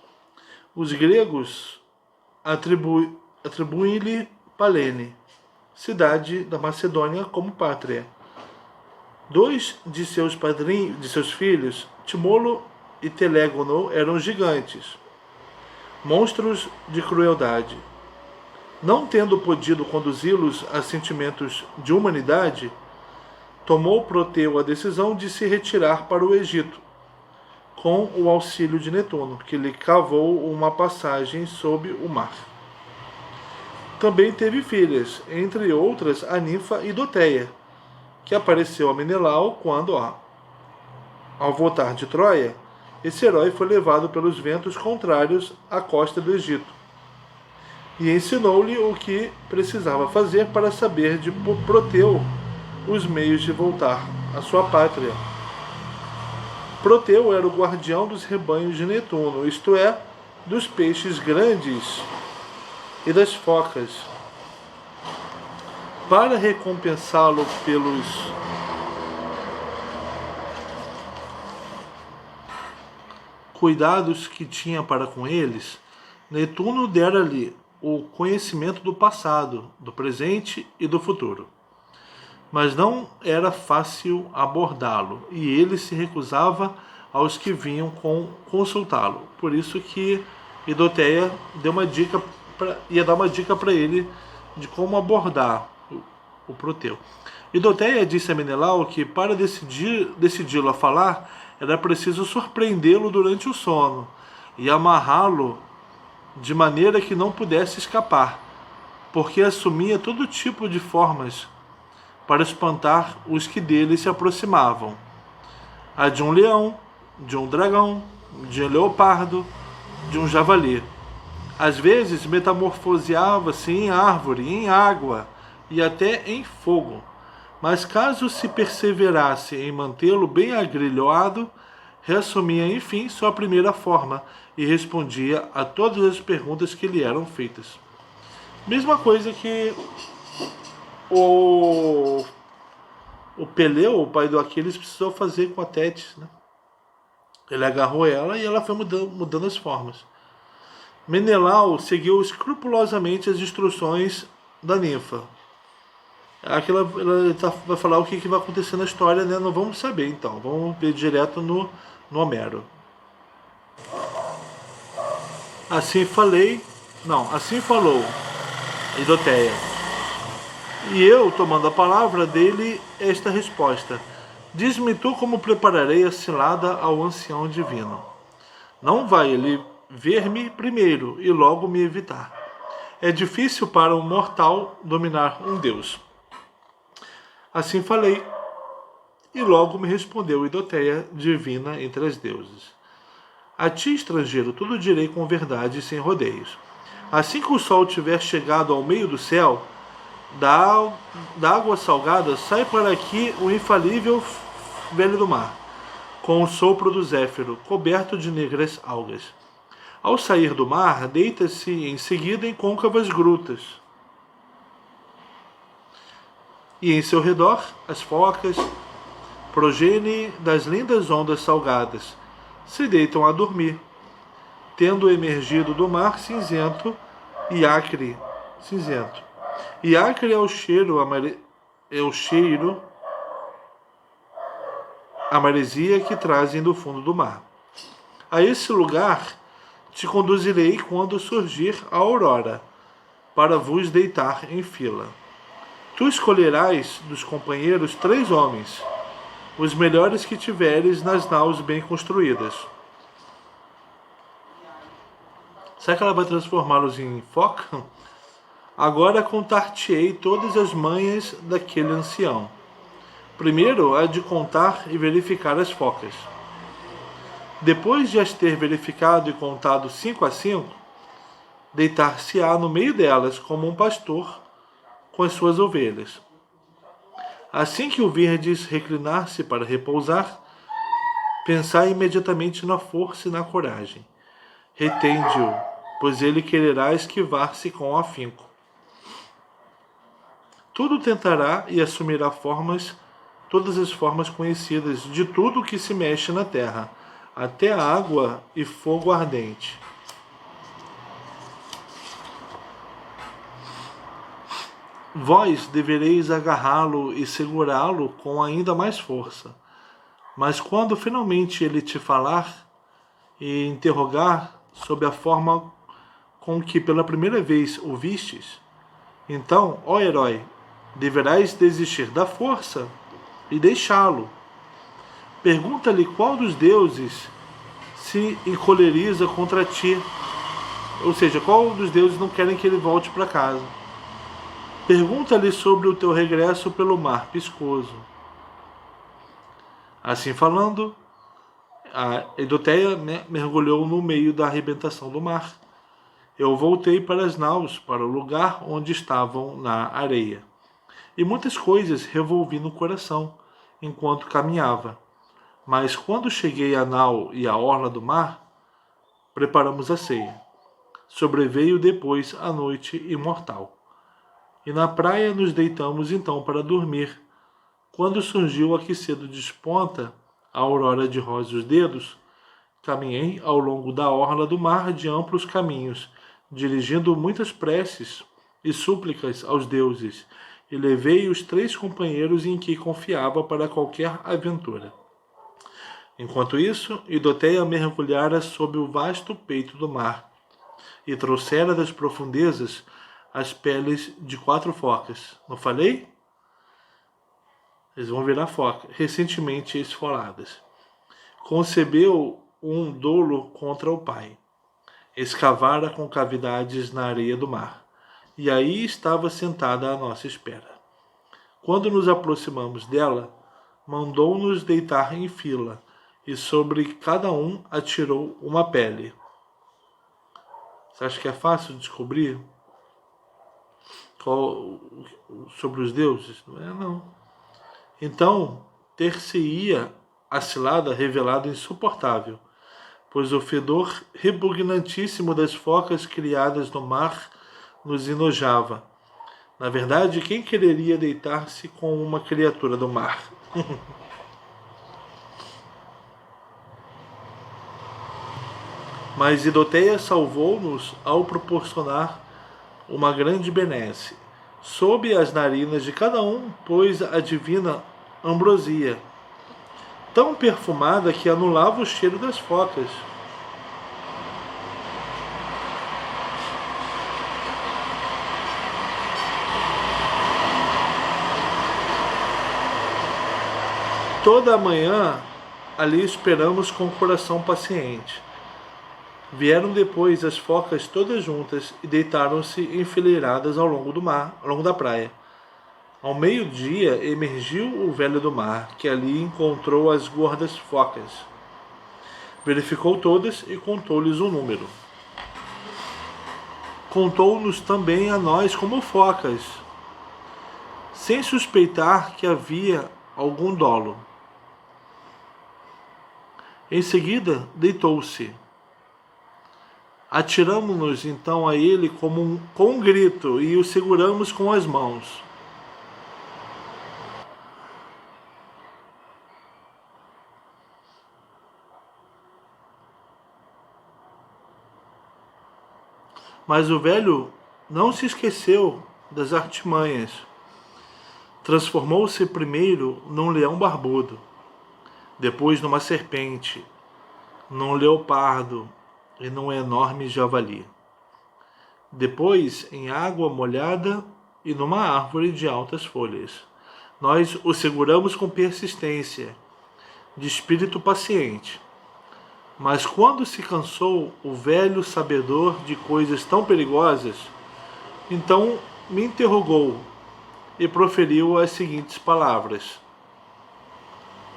Os gregos atribuem-lhe Palene, cidade da Macedônia, como pátria. Dois de seus filhos, Timolo e Telégono, eram gigantes, monstros de crueldade. Não tendo podido conduzi-los a sentimentos de humanidade, tomou Proteu a decisão de se retirar para o Egito, com o auxílio de Netuno, que lhe cavou uma passagem sob o mar. Também teve filhas, entre outras a ninfa Idoteia, que apareceu a Menelau quando, ao voltar de Troia, esse herói foi levado pelos ventos contrários à costa do Egito e ensinou-lhe o que precisava fazer para saber de Proteu os meios de voltar à sua pátria. Proteu era o guardião dos rebanhos de Netuno, isto é, dos peixes grandes e das focas. Para recompensá-lo pelos cuidados que tinha para com eles, Netuno dera-lhe o conhecimento do passado, do presente e do futuro. Mas não era fácil abordá-lo, e ele se recusava aos que vinham consultá-lo. Por isso que Idoteia ia dar uma dica para ele de como abordar o Proteu. Idoteia disse a Menelau que para decidi-lo a falar, era preciso surpreendê-lo durante o sono e amarrá-lo de maneira que não pudesse escapar, porque assumia todo tipo de formas para espantar os que dele se aproximavam. A de um leão, de um dragão, de um leopardo, de um javali. Às vezes metamorfoseava-se em árvore, em água e até em fogo. Mas caso se perseverasse em mantê-lo bem agrilhoado, reassumia enfim sua primeira forma e respondia a todas as perguntas que lhe eram feitas. Mesma coisa que o Peleu, o pai do Aquiles, precisou fazer com a Tétis, né? Ele agarrou ela e ela foi mudando as formas. Menelau seguiu escrupulosamente as instruções da ninfa. Aqui ela vai falar o que vai acontecer na história, né? Não vamos saber, então. Vamos ver direto no Homero. Assim falou Idoteia. E eu, tomando a palavra dele, esta resposta: diz-me tu como prepararei a cilada ao ancião divino. Não vai ele ver-me primeiro e logo me evitar. É difícil para um mortal dominar um deus. Assim falei, e logo me respondeu Idoteia, divina entre as deusas. A ti, estrangeiro, tudo direi com verdade e sem rodeios. Assim que o sol tiver chegado ao meio do céu, da água salgada, sai para aqui o infalível velho do mar, com o sopro do zéfiro, coberto de negras algas. Ao sair do mar, deita-se em seguida em côncavas grutas. E em seu redor, as focas, progenie das lindas ondas salgadas, se deitam a dormir, tendo emergido do mar cinzento e acre. E acre é o cheiro, a maresia que trazem do fundo do mar. A esse lugar te conduzirei quando surgir a aurora, para vos deitar em fila. Tu escolherás dos companheiros 3 homens, os melhores que tiveres nas naus bem construídas. Será que ela vai transformá-los em foca? Agora contar-te-ei todas as manhas daquele ancião. Primeiro há de contar e verificar as focas. Depois de as ter verificado e contado 5 a 5, deitar-se-á no meio delas como um pastor com as suas ovelhas. Assim que o virdes reclinar-se para repousar, pensai imediatamente na força e na coragem. Retende-o, pois ele quererá esquivar-se com afinco. Tudo tentará e assumirá todas as formas conhecidas de tudo que se mexe na terra, até a água e fogo ardente. Vós devereis agarrá-lo e segurá-lo com ainda mais força. Mas quando finalmente ele te falar e interrogar sobre a forma com que pela primeira vez o vistes, então, ó herói, deverás desistir da força e deixá-lo. Pergunta-lhe qual dos deuses se encoleriza contra ti? Ou seja, qual dos deuses não querem que ele volte para casa? Pergunta-lhe sobre o teu regresso pelo mar piscoso. Assim falando, a Edoteia mergulhou no meio da arrebentação do mar. Eu voltei para as naus, para o lugar onde estavam na areia. E muitas coisas revolvi no coração, enquanto caminhava. Mas quando cheguei à nau e à orla do mar, preparamos a ceia. Sobreveio depois a noite imortal. E na praia nos deitamos então para dormir. Quando surgiu a que cedo desponta a aurora de róseos dedos, caminhei ao longo da orla do mar de amplos caminhos, dirigindo muitas preces e súplicas aos deuses, e levei os 3 companheiros em que confiava para qualquer aventura. Enquanto isso, Idoteia mergulhara sob o vasto peito do mar, e trouxera das profundezas as peles de 4 focas. Não falei? Eles vão virar foca, recentemente esfoladas. Concebeu um dolo contra o pai. Escavara com cavidades na areia do mar. E aí estava sentada à nossa espera. Quando nos aproximamos dela, mandou-nos deitar em fila, e sobre cada um atirou uma pele. Você acha que é fácil descobrir sobre os deuses? Não é, não. Então, ter-se-ia a cilada revelado insuportável, pois o fedor repugnantíssimo das focas criadas no mar nos enojava. Na verdade, quem quereria deitar-se com uma criatura do mar? Mas Idoteia salvou-nos ao proporcionar uma grande benesse. Sob as narinas de cada um, pôs a divina ambrosia, tão perfumada que anulava o cheiro das focas. Toda a manhã ali esperamos com o coração paciente. Vieram depois as focas todas juntas e deitaram-se enfileiradas ao longo do mar, ao longo da praia. Ao meio-dia emergiu o velho do mar, que ali encontrou as gordas focas. Verificou todas e contou-lhes o número. Contou-nos também a nós como focas, sem suspeitar que havia algum dolo. Em seguida, deitou-se. Atiramo-nos então a ele com um grito e o seguramos com as mãos. Mas o velho não se esqueceu das artimanhas. Transformou-se primeiro num leão barbudo, depois numa serpente, num leopardo e num enorme javali. Depois em água molhada e numa árvore de altas folhas. Nós o seguramos com persistência, de espírito paciente. Mas quando se cansou o velho sabedor de coisas tão perigosas, então me interrogou e proferiu as seguintes palavras: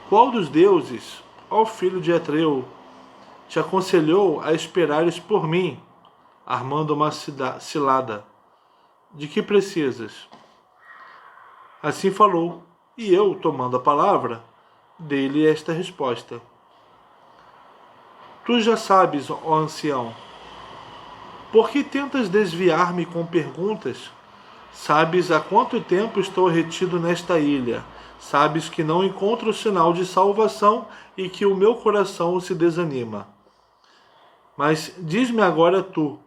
Qual dos deuses, ó filho de Atreu, te aconselhou a esperares por mim, armando uma cilada? De que precisas? Assim falou, e eu, tomando a palavra, dei-lhe esta resposta: Tu já sabes, ó ancião. Por que tentas desviar-me com perguntas? Sabes há quanto tempo estou retido nesta ilha. Sabes que não encontro sinal de salvação e que o meu coração se desanima. Mas diz-me agora tu,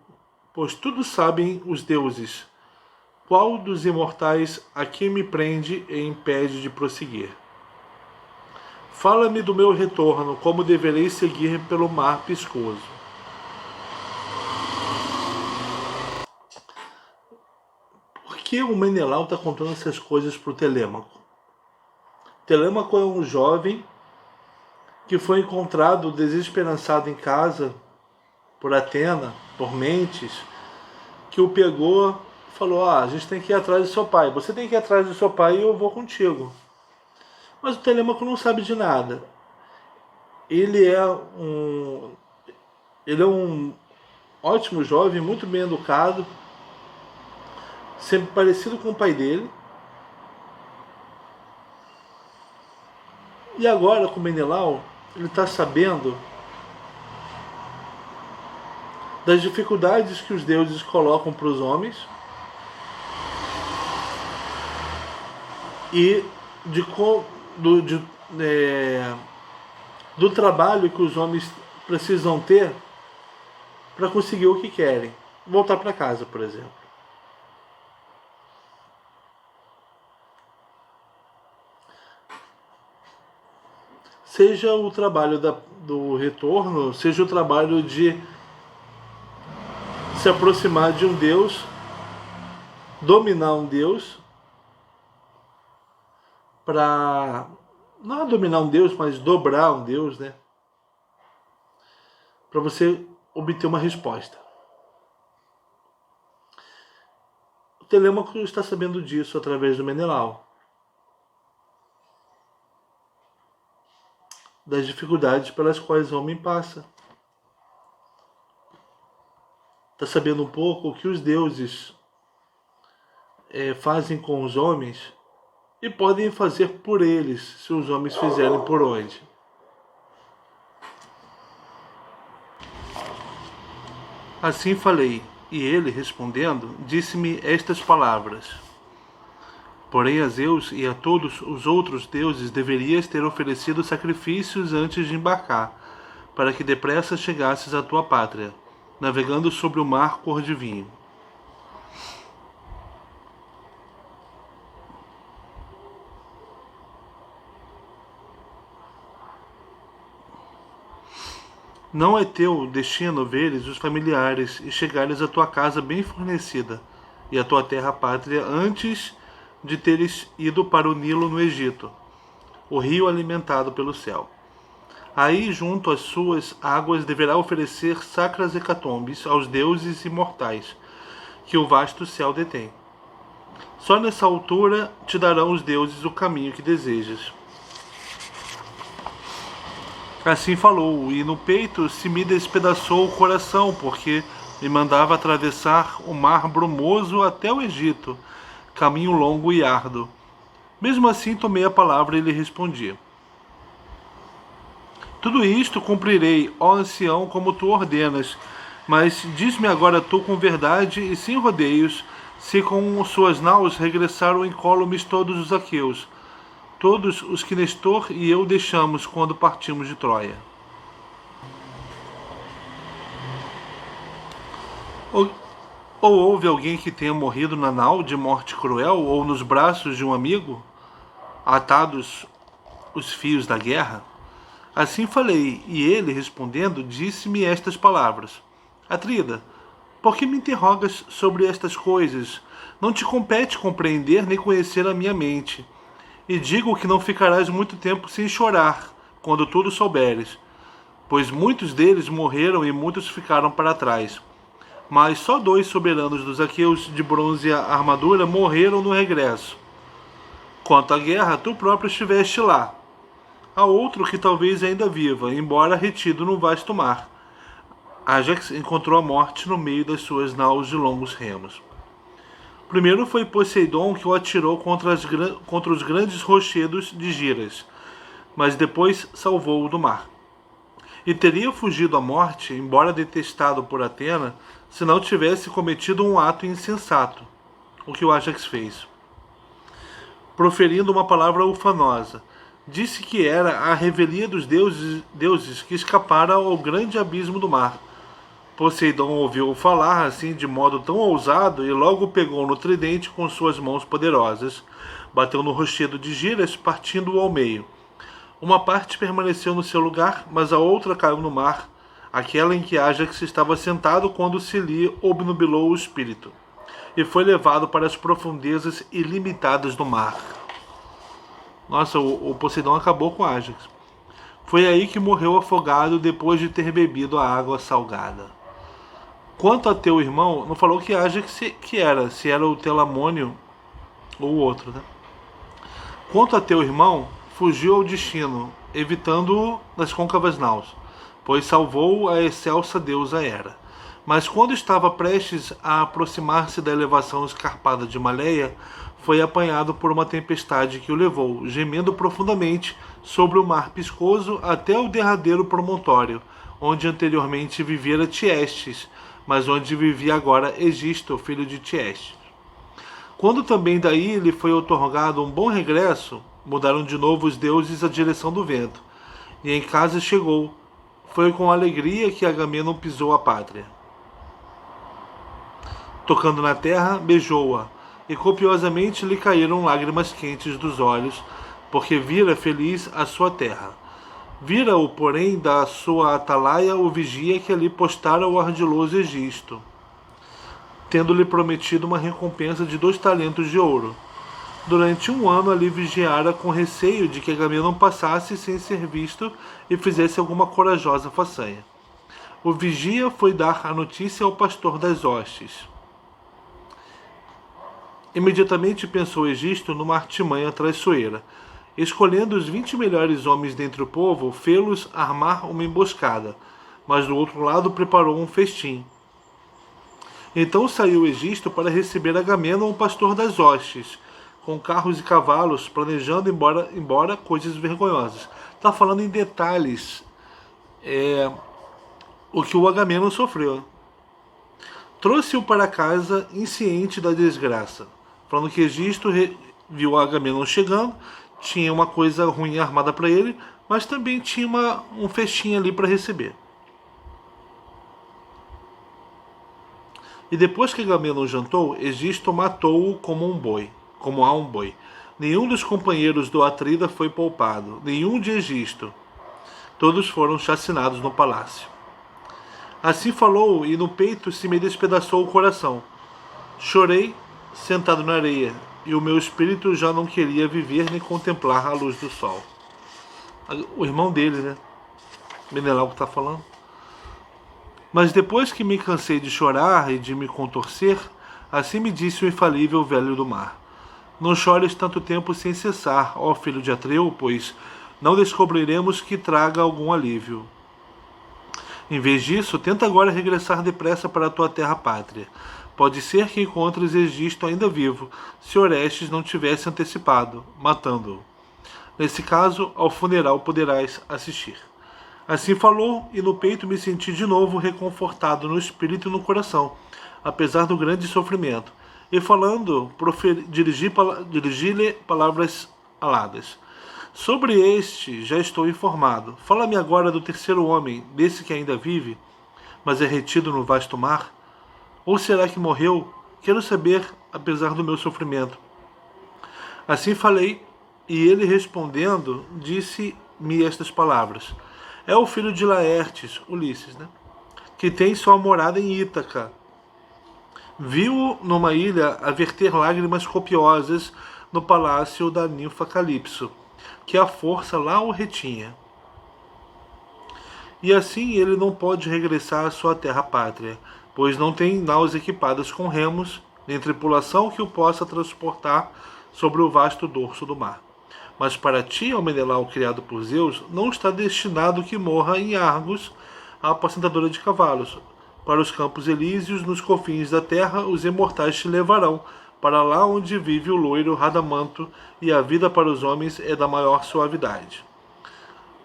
pois tudo sabem os deuses, qual dos imortais aqui me prende e impede de prosseguir? Fala-me do meu retorno, como deverei seguir pelo mar piscoso. Por que o Menelau está contando essas coisas para o Telêmaco? Telêmaco é um jovem que foi encontrado desesperançado em casa por Atena, por Mentes, que o pegou e falou: a gente tem que ir atrás do seu pai. Você tem que ir atrás do seu pai e eu vou contigo. Mas o Telêmaco não sabe de nada. Ele é um, ele é um ótimo jovem, muito bem educado, sempre parecido com o pai dele. E agora, com Menelau, ele está sabendo das dificuldades que os deuses colocam para os homens e do trabalho que os homens precisam ter para conseguir o que querem. Voltar para casa, por exemplo. Seja o trabalho do retorno, seja o trabalho de se aproximar de um Deus, dominar um Deus, para não dominar um Deus, mas dobrar um Deus, né? Para você obter uma resposta. O Telêmaco está sabendo disso através do Menelau, das dificuldades pelas quais o homem passa. Está sabendo um pouco o que os deuses fazem com os homens e podem fazer por eles, se os homens fizerem por onde. Assim falei, e ele, respondendo, disse-me estas palavras: porém a Zeus e a todos os outros deuses deverias ter oferecido sacrifícios antes de embarcar, para que depressa chegasses à tua pátria, navegando sobre o mar cor de vinho. Não é teu destino veres os familiares e chegares à tua casa bem fornecida e à tua terra pátria antes de teres ido para o Nilo no Egito, o rio alimentado pelo céu. Aí, junto às suas águas, deverá oferecer sacras hecatombes aos deuses imortais que o vasto céu detém. Só nessa altura te darão os deuses o caminho que desejas. Assim falou, e no peito se me despedaçou o coração, porque me mandava atravessar o mar brumoso até o Egito, caminho longo e árduo. Mesmo assim tomei a palavra e lhe respondi: tudo isto cumprirei, ó ancião, como tu ordenas, mas diz-me agora tu com verdade e sem rodeios, se com suas naus regressaram incólumes todos os aqueus, todos os que Nestor e eu deixamos quando partimos de Troia. Ou houve alguém que tenha morrido na nau de morte cruel ou nos braços de um amigo, atados os fios da guerra? Assim falei, e ele, respondendo, disse-me estas palavras: Atrida, por que me interrogas sobre estas coisas? Não te compete compreender nem conhecer a minha mente. E digo que não ficarás muito tempo sem chorar, quando tudo souberes, pois muitos deles morreram e muitos ficaram para trás. Mas só 2 soberanos dos aqueus de bronze e armadura morreram no regresso. Quanto à guerra, tu próprio estiveste lá. Há outro que talvez ainda viva, embora retido no vasto mar. Ájax encontrou a morte no meio das suas naus de longos remos. Primeiro foi Poseidon que o atirou contra os grandes rochedos de Giras, mas depois salvou-o do mar. E teria fugido à morte, embora detestado por Atena, se não tivesse cometido um ato insensato, o que o Ájax fez. Proferindo uma palavra ufanosa, disse que era a revelia dos deuses que escapara ao grande abismo do mar. Poseidon ouviu-o falar assim de modo tão ousado e logo pegou no tridente com suas mãos poderosas, bateu no rochedo de Giras, partindo-o ao meio. Uma parte permaneceu no seu lugar, mas a outra caiu no mar, aquela em que Ájax estava sentado quando se lhe obnubilou o espírito, e foi levado para as profundezas ilimitadas do mar. Nossa, o Poseidon acabou com Ájax. Foi aí que morreu afogado depois de ter bebido a água salgada. Quanto a teu irmão, não falou que haja que era, se era o Telamônio ou o outro, né? Quanto a teu irmão, fugiu ao destino, evitando-o nas côncavas naus, pois salvou a excelsa deusa Hera. Mas quando estava prestes a aproximar-se da elevação escarpada de Maleia, foi apanhado por uma tempestade que o levou, gemendo profundamente, sobre o mar piscoso até o derradeiro promontório, onde anteriormente vivera Tiestes, mas onde vivia agora Egisto, filho de Tiestes. Quando também daí lhe foi outorgado um bom regresso, mudaram de novo os deuses a direção do vento, e em casa chegou. Foi com alegria que Agamenon pisou a pátria. Tocando na terra, beijou-a, e copiosamente lhe caíram lágrimas quentes dos olhos, porque vira feliz a sua terra. Vira-o, porém, da sua atalaia o vigia que ali postara o ardiloso Egisto, tendo-lhe prometido uma recompensa de 2 talentos de ouro. Durante 1 ano ali vigiara com receio de que Agamenon passasse sem ser visto e fizesse alguma corajosa façanha. O vigia foi dar a notícia ao pastor das hostes. Imediatamente pensou Egisto numa artimanha traiçoeira. Escolhendo os 20 melhores homens dentre o povo, fê-los armar uma emboscada, mas do outro lado preparou um festim. Então saiu Egisto para receber Agamenon, o pastor das hostes, com carros e cavalos, planejando embora coisas vergonhosas. Está falando em detalhes o que o Agamenon sofreu. Trouxe-o para casa insciente da desgraça, falando que Egisto viu Agamenon chegando, tinha uma coisa ruim armada para ele, mas também tinha um festim ali para receber. E depois que Agamenon jantou, Egisto matou-o como a um boi. Nenhum dos companheiros do Atrida foi poupado, nenhum de Egisto. Todos foram chacinados no palácio. Assim falou, e no peito se me despedaçou o coração. Chorei, sentado na areia, e o meu espírito já não queria viver nem contemplar a luz do sol. O irmão dele, né? Menelau que está falando. Mas depois que me cansei de chorar e de me contorcer, assim me disse o infalível velho do mar. Não chores tanto tempo sem cessar, ó filho de Atreu, pois não descobriremos que traga algum alívio. Em vez disso, tenta agora regressar depressa para a tua terra pátria. Pode ser que encontres Egisto ainda vivo, se Orestes não tivesse antecipado, matando-o. Nesse caso, ao funeral poderás assistir. Assim falou, e no peito me senti de novo reconfortado no espírito e no coração, apesar do grande sofrimento. E falando, dirigi-lhe palavras aladas. Sobre este já estou informado. Fala-me agora do terceiro homem, desse que ainda vive, mas é retido no vasto mar. Ou será que morreu? Quero saber, apesar do meu sofrimento. Assim falei, e ele respondendo, disse-me estas palavras. É o filho de Laertes, Ulisses, né? Que tem sua morada em Ítaca. Viu-o numa ilha a verter lágrimas copiosas no palácio da ninfa Calipso, que a força lá o retinha. E assim ele não pode regressar à sua terra pátria, pois não tem naus equipadas com remos, nem tripulação que o possa transportar sobre o vasto dorso do mar. Mas para ti, ó Menelau criado por Zeus, não está destinado que morra em Argos a apacentadora de cavalos. Para os campos elíseos, nos confins da terra, os imortais te levarão, para lá onde vive o loiro Radamanto, e a vida para os homens é da maior suavidade.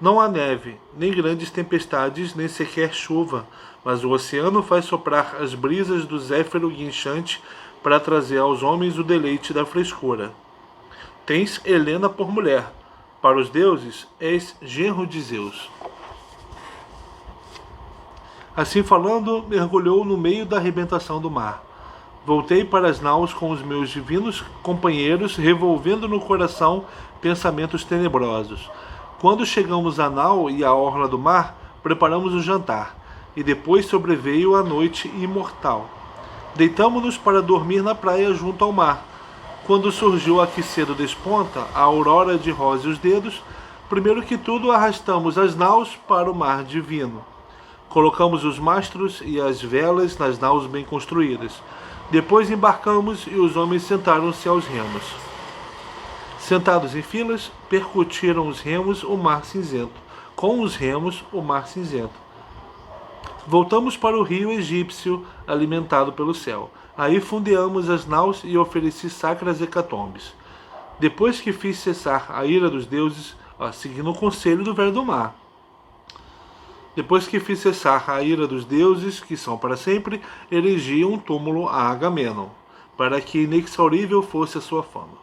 Não há neve, nem grandes tempestades, nem sequer chuva, mas o oceano faz soprar as brisas do zéfiro guinchante para trazer aos homens o deleite da frescura. Tens Helena por mulher. Para os deuses, és genro de Zeus. Assim falando, mergulhou no meio da arrebentação do mar. Voltei para as naus com os meus divinos companheiros, revolvendo no coração pensamentos tenebrosos. Quando chegamos à nau e à orla do mar, preparamos o jantar, e depois sobreveio a noite imortal. Deitamo-nos para dormir na praia junto ao mar. Quando surgiu a que cedo desponta, a aurora de rosa e os dedos, Primeiro que tudo, arrastamos as naus para o mar divino. Colocamos os mastros e as velas nas naus bem construídas. Depois embarcamos e os homens sentaram-se aos remos. Sentados em filas, percutiram os remos o mar cinzento. Com os remos, o mar cinzento. Voltamos para o rio egípcio, alimentado pelo céu. Aí fundeamos as naus e ofereci sacras hecatombes. Depois que fiz cessar a ira dos deuses, seguindo o conselho do velho do mar. Depois que fiz cessar a ira dos deuses, que são para sempre, erigi um túmulo a Agamenon, para que inexaurível fosse a sua fama.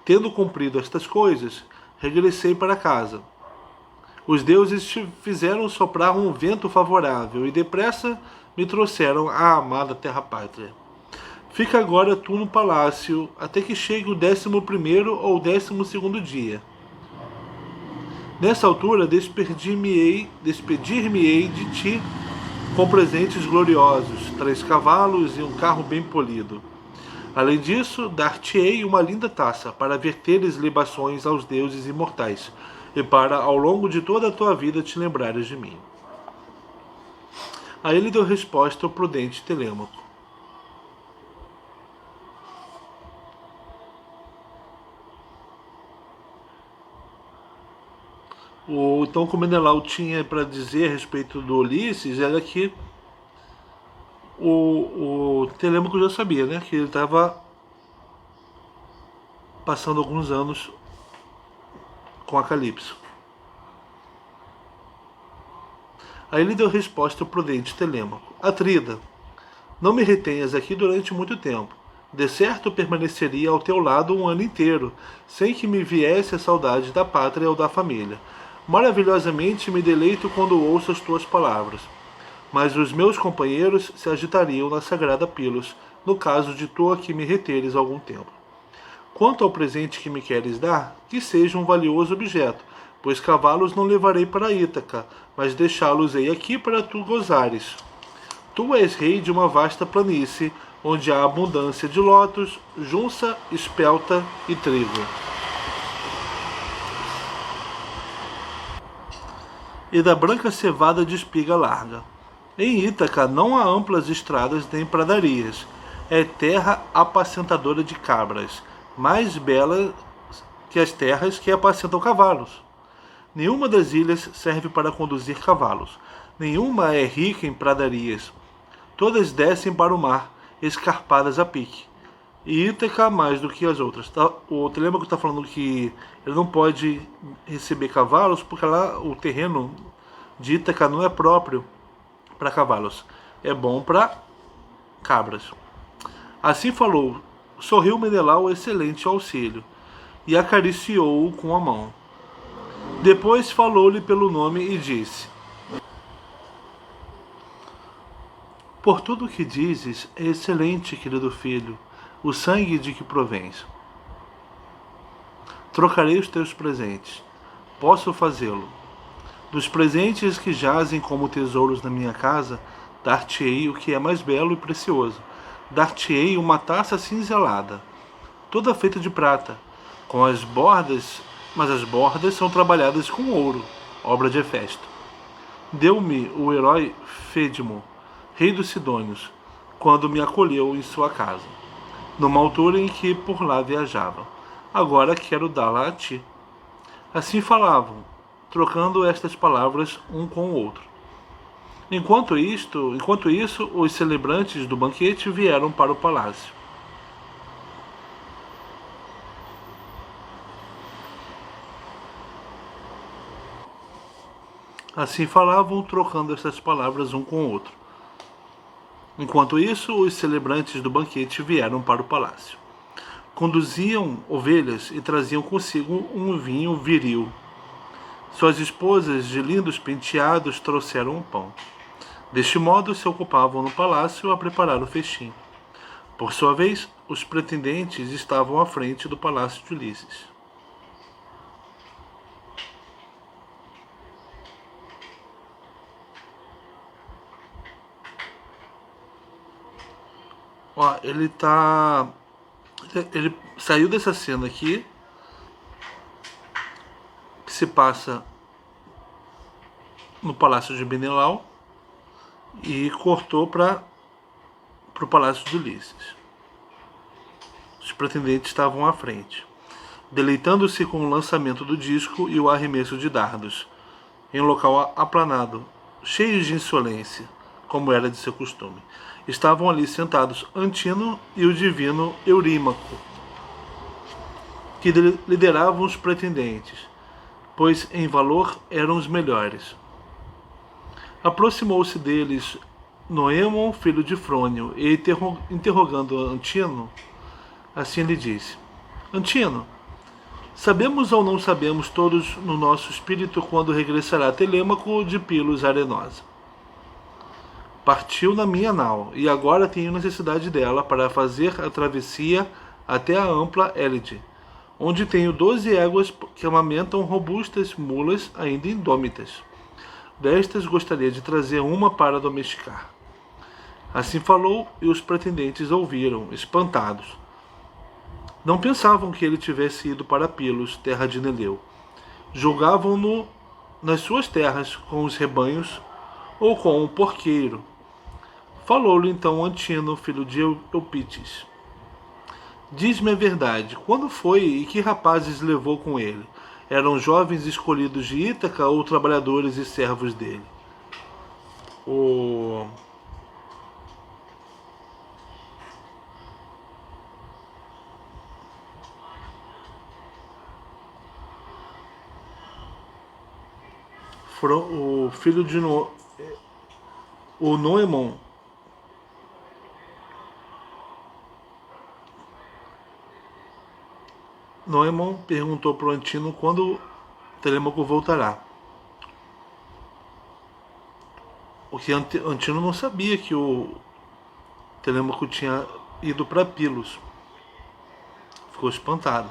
Tendo cumprido estas coisas, regressei para casa. Os deuses fizeram soprar um vento favorável e depressa me trouxeram à amada terra-pátria. Fica agora tu no palácio, até que chegue o 11º ou 12º dia. Nessa altura, despedir-me-ei de ti com presentes gloriosos, 3 cavalos e um carro bem polido. Além disso, dar-te-ei uma linda taça, para verteres libações aos deuses imortais, e para, ao longo de toda a tua vida, te lembrares de mim. A ele deu resposta o prudente Telêmaco. Então, como Menelau tinha para dizer a respeito do Ulisses, era que o Telêmaco já sabia, né? Que ele estava passando alguns anos com a Calypso. Aí ele deu resposta ao prudente Telêmaco. Atrida, não me retenhas aqui durante muito tempo. De certo permaneceria ao teu lado um ano inteiro, sem que me viesse a saudade da pátria ou da família. Maravilhosamente me deleito quando ouço as tuas palavras. Mas os meus companheiros se agitariam na sagrada Pilos, no caso de tu aqui me reteres algum tempo. Quanto ao presente que me queres dar, que seja um valioso objeto, pois cavalos não levarei para Ítaca, mas deixá-los-ei aqui para tu gozares. Tu és rei de uma vasta planície, onde há abundância de lotos, junça, espelta e trigo. E da branca cevada de espiga larga. Em Ítaca não há amplas estradas nem pradarias. É terra apacentadora de cabras, mais bela que as terras que apacentam cavalos. Nenhuma das ilhas serve para conduzir cavalos. Nenhuma é rica em pradarias. Todas descem para o mar, escarpadas a pique. E Ítaca mais do que as outras. O Telêmaco está falando que ele não pode receber cavalos porque lá o terreno de Ítaca não é próprio para cavalos. É bom para cabras. Assim falou, sorriu Menelau excelente auxílio e acariciou-o com a mão. Depois falou-lhe pelo nome e disse: Por tudo o que dizes é excelente, querido filho, o sangue de que provens. Trocarei os teus presentes. Posso fazê-lo. Dos presentes que jazem como tesouros na minha casa, dar-te-ei o que é mais belo e precioso. Dar-te-ei uma taça cinzelada, toda feita de prata, com as bordas, mas as bordas são trabalhadas com ouro, obra de Hefesto. Deu-me o herói Fédimo, rei dos Sidônios, quando me acolheu em sua casa, numa altura em que por lá viajava. Agora quero dá-la a ti. Assim falavam, trocando estas palavras um com o outro. Enquanto isso, os celebrantes do banquete vieram para o palácio. Assim falavam, trocando estas palavras um com o outro. Enquanto isso, os celebrantes do banquete vieram para o palácio. Conduziam ovelhas e traziam consigo um vinho viril. Suas esposas de lindos penteados trouxeram um pão. Deste modo, se ocupavam no palácio a preparar o festim. Por sua vez, os pretendentes estavam à frente do palácio de Ulisses. Ó, ele saiu dessa cena aqui, se passa no palácio de Menelau e cortou para o palácio de Ulisses. Os pretendentes estavam à frente, deleitando-se com o lançamento do disco e o arremesso de dardos, em um local aplanado, cheios de insolência, como era de seu costume. Estavam ali sentados Antino e o divino Eurímaco, que lideravam os pretendentes, pois em valor eram os melhores. Aproximou-se deles Noêmon, filho de Frônio, e interrogando Antino, assim lhe disse: Antino, sabemos ou não sabemos todos no nosso espírito quando regressará Telêmaco de Pilos Arenosa? Partiu na minha nau, e agora tenho necessidade dela para fazer a travessia até a ampla Élide, onde tenho 12 éguas que amamentam robustas mulas ainda indômitas. Destas gostaria de trazer uma para domesticar. Assim falou, e os pretendentes ouviram, espantados. Não pensavam que ele tivesse ido para Pilos, terra de Neleu. Julgavam-no nas suas terras, com os rebanhos, ou com um porqueiro. Falou-lhe então Antino, filho de Eupites. Diz-me a verdade, quando foi e que rapazes levou com ele? Eram jovens escolhidos de Ítaca ou trabalhadores e servos dele? O filho de o Noêmon perguntou para o Antino quando Telêmaco voltará. O que Antino não sabia que o Telêmaco tinha ido para Pilos. Ficou espantado.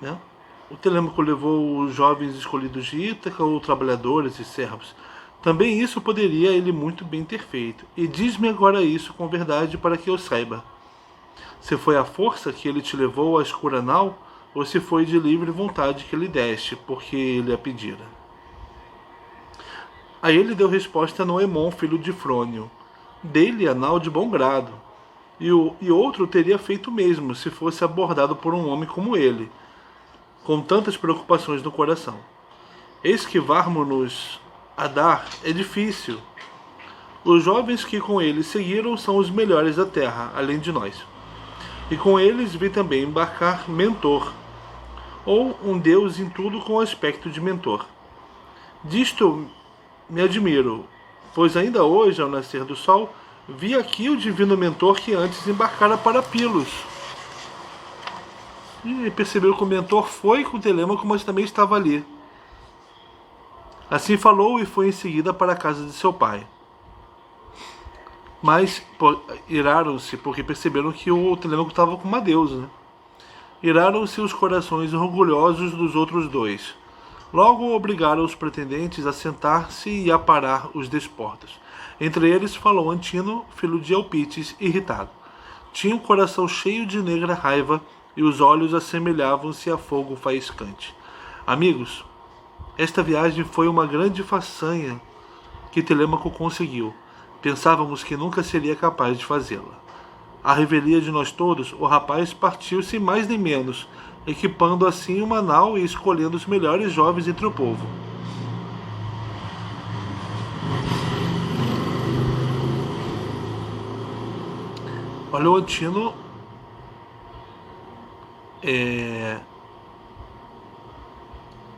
Né? O Telêmaco levou os jovens escolhidos de Ítaca ou trabalhadores e servos. Também isso poderia ele muito bem ter feito. E diz-me agora isso com verdade para que eu saiba. Se foi a força que ele te levou à escura nau, ou se foi de livre vontade que lhe deste, porque ele a pedira. A ele deu resposta Noêmon, filho de Frônio. Dei-lhe a nau de bom grado. E outro teria feito o mesmo, se fosse abordado por um homem como ele, com tantas preocupações no coração. Esquivarmos-nos a dar é difícil. Os jovens que com ele seguiram são os melhores da terra, além de nós. E com eles vi também embarcar Mentor, ou um deus em tudo com aspecto de mentor. Disto me admiro, pois ainda hoje, ao nascer do sol, vi aqui o divino mentor que antes embarcara para Pilos. E percebeu que o mentor foi com Telêmaco, mas também estava ali. Assim falou e foi em seguida para a casa de seu pai. Mas iraram-se, porque perceberam que o Telêmaco estava com uma deusa. Né? Iraram-se os corações orgulhosos dos outros dois. Logo obrigaram os pretendentes a sentar-se e a parar os desportos. Entre eles falou Antino, filho de Eupites, irritado. Tinha o coração cheio de negra raiva e os olhos assemelhavam-se a fogo faiscante. Amigos, esta viagem foi uma grande façanha que Telêmaco conseguiu. Pensávamos que nunca seria capaz de fazê-la. À revelia de nós todos, o rapaz partiu sem mais nem menos, equipando assim uma nau e escolhendo os melhores jovens entre o povo. Olha o Antino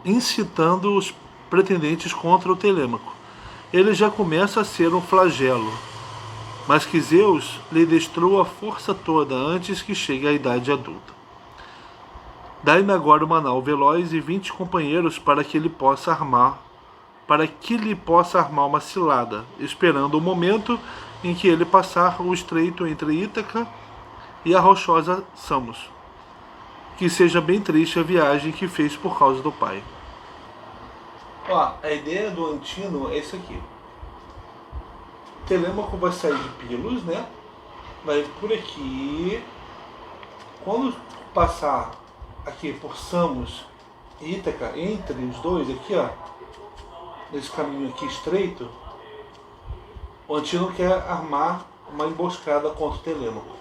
incitando os pretendentes contra o Telêmaco. Ele já começa a ser um flagelo, mas que Zeus lhe destrua a força toda antes que chegue à idade adulta. Dai-me agora uma nau veloz e 20 companheiros para que lhe possa armar uma cilada, esperando o momento em que ele passar o estreito entre Ítaca e a rochosa Samos. Que seja bem triste a viagem que fez por causa do pai. Ó, a ideia do Antino é isso aqui. Telêmaco vai sair de Pilos, né? Vai por aqui. Quando passar aqui por Samos e Ítaca, entre os dois, aqui ó, nesse caminho aqui estreito, o Antíoco quer armar uma emboscada contra o Telêmaco.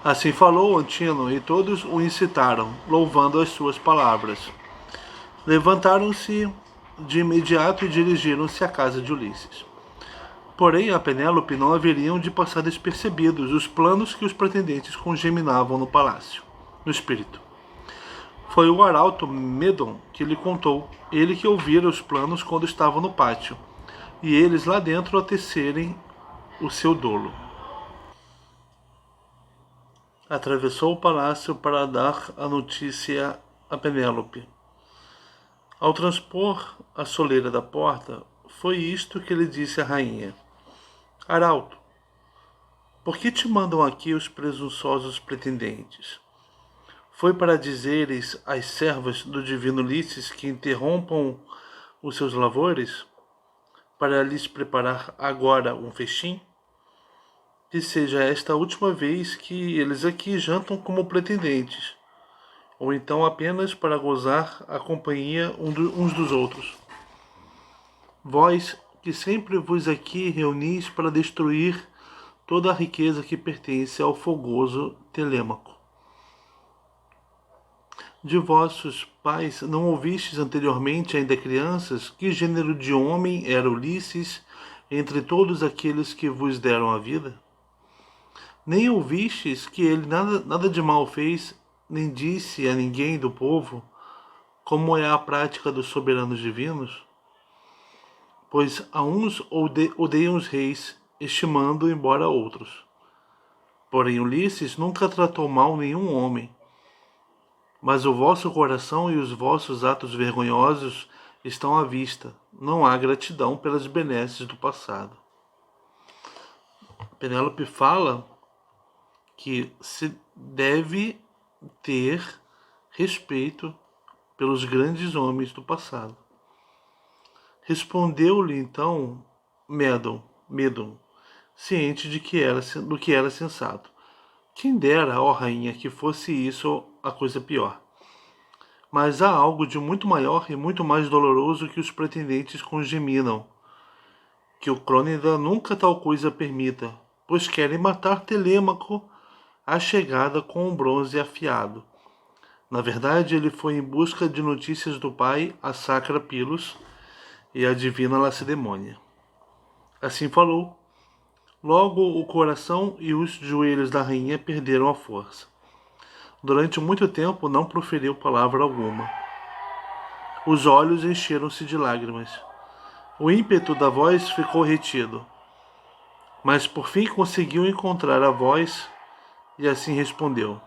Assim falou Antíoco, e todos o incitaram, louvando as suas palavras. Levantaram-se de imediato e dirigiram-se à casa de Ulisses. Porém, a Penélope não haveriam de passar despercebidos os planos que os pretendentes congeminavam no palácio, no espírito. Foi o arauto Medon que lhe contou, ele que ouvira os planos quando estava no pátio, e eles lá dentro a tecerem o seu dolo. Atravessou o palácio para dar a notícia a Penélope. Ao transpor a soleira da porta, foi isto que lhe disse a rainha: Arauto, por que te mandam aqui os presunçosos pretendentes? Foi para dizeres às servas do divino Ulisses que interrompam os seus lavores? Para lhes preparar agora um festim? Que seja esta a última vez que eles aqui jantam como pretendentes, ou então apenas para gozar a companhia uns dos outros. Vós, que sempre vos aqui reunis para destruir toda a riqueza que pertence ao fogoso Telêmaco. De vossos pais não ouvistes anteriormente, ainda crianças, que gênero de homem era Ulisses entre todos aqueles que vos deram a vida? Nem ouvistes que ele nada de mal fez, nem disse a ninguém do povo, como é a prática dos soberanos divinos? Pois a uns odeiam os reis, estimando embora outros. Porém Ulisses nunca tratou mal nenhum homem. Mas o vosso coração e os vossos atos vergonhosos estão à vista. Não há gratidão pelas benesses do passado. Penélope fala que se deve ter respeito pelos grandes homens do passado. Respondeu-lhe então Medon, ciente do que era sensato: quem dera, ó rainha, que fosse isso a coisa pior. Mas há algo de muito maior e muito mais doloroso que os pretendentes congeminam, que o Crônida nunca tal coisa permita, pois querem matar Telêmaco à chegada com um bronze afiado. Na verdade, ele foi em busca de notícias do pai, a sacra Pilos, e a divina Lacedemônia. Assim falou. Logo o coração e os joelhos da rainha perderam a força. Durante muito tempo não proferiu palavra alguma. Os olhos encheram-se de lágrimas. O ímpeto da voz ficou retido. Mas por fim conseguiu encontrar a voz e assim respondeu: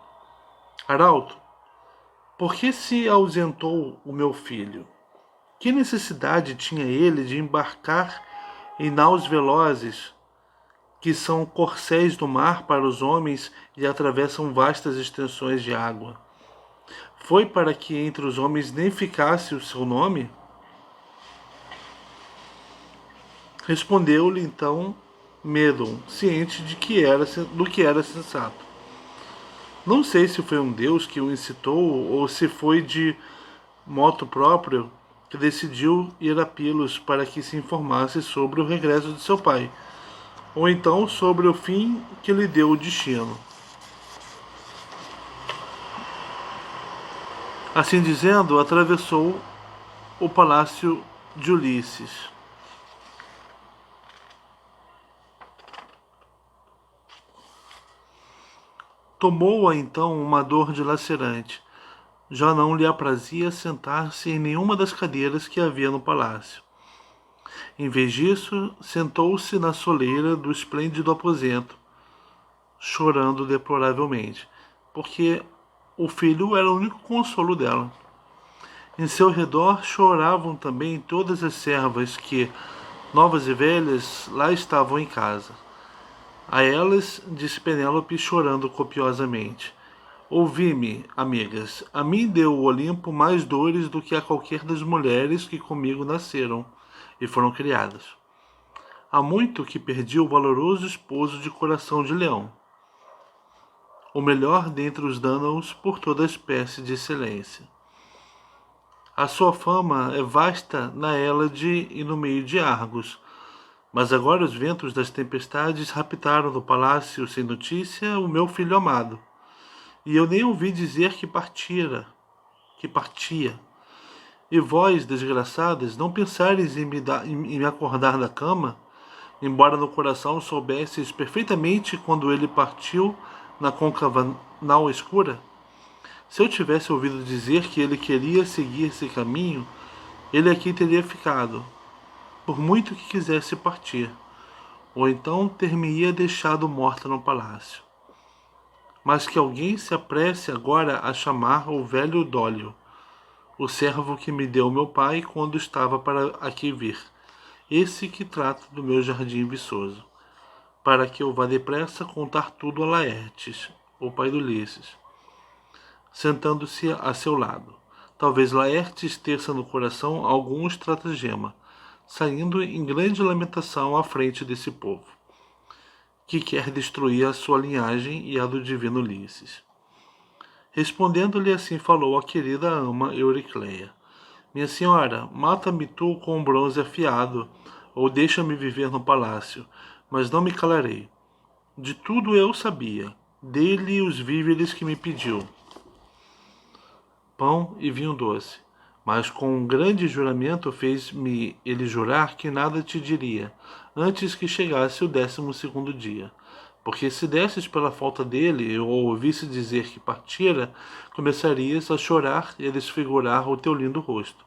Arauto, por que se ausentou o meu filho? Que necessidade tinha ele de embarcar em naus velozes, que são corcéis do mar para os homens e atravessam vastas extensões de água? Foi para que entre os homens nem ficasse o seu nome? Respondeu-lhe então Medon, ciente do que era sensato. Não sei se foi um deus que o incitou ou se foi de moto próprio que decidiu ir a Pilos para que se informasse sobre o regresso de seu pai, ou então sobre o fim que lhe deu o destino. Assim dizendo, atravessou o palácio de Ulisses. Tomou-a então uma dor dilacerante. Já não lhe aprazia sentar-se em nenhuma das cadeiras que havia no palácio. Em vez disso, sentou-se na soleira do esplêndido aposento, chorando deploravelmente, porque o filho era o único consolo dela. Em seu redor choravam também todas as servas que, novas e velhas, lá estavam em casa. A elas disse Penélope, chorando copiosamente: ouvi-me, amigas, a mim deu o Olimpo mais dores do que a qualquer das mulheres que comigo nasceram e foram criadas. Há muito que perdi o valoroso esposo de coração de leão. o melhor dentre os dânaos por toda espécie de excelência. A sua fama é vasta na Hélade e no meio de Argos, mas agora os ventos das tempestades raptaram do palácio sem notícia o meu filho amado, e eu nem ouvi dizer que partia. E vós, desgraçadas, não pensareis em me acordar da cama, embora no coração soubesseis perfeitamente quando ele partiu na côncava nau escura? Se eu tivesse ouvido dizer que ele queria seguir esse caminho, ele aqui teria ficado, por muito que quisesse partir, ou então ter-me-ia deixado morta no palácio. Mas que alguém se apresse agora a chamar o velho Dólio, o servo que me deu meu pai quando estava para aqui vir, esse que trata do meu jardim viçoso, para que eu vá depressa contar tudo a Laertes, o pai do Ulisses, sentando-se a seu lado. Talvez Laertes teça no coração algum estratagema, saindo em grande lamentação à frente desse povo, que quer destruir a sua linhagem e a do divino Ulisses. Respondendo-lhe assim falou a querida ama Euricleia: minha senhora, mata-me tu com um bronze afiado, ou deixa-me viver no palácio, mas não me calarei. De tudo eu sabia, dele os víveres que me pediu, pão e vinho doce. Mas com um grande juramento fez-me ele jurar que nada te diria, antes que chegasse o 12º dia. Porque se desses pela falta dele, ou ouvisse dizer que partira, começarias a chorar e a desfigurar o teu lindo rosto.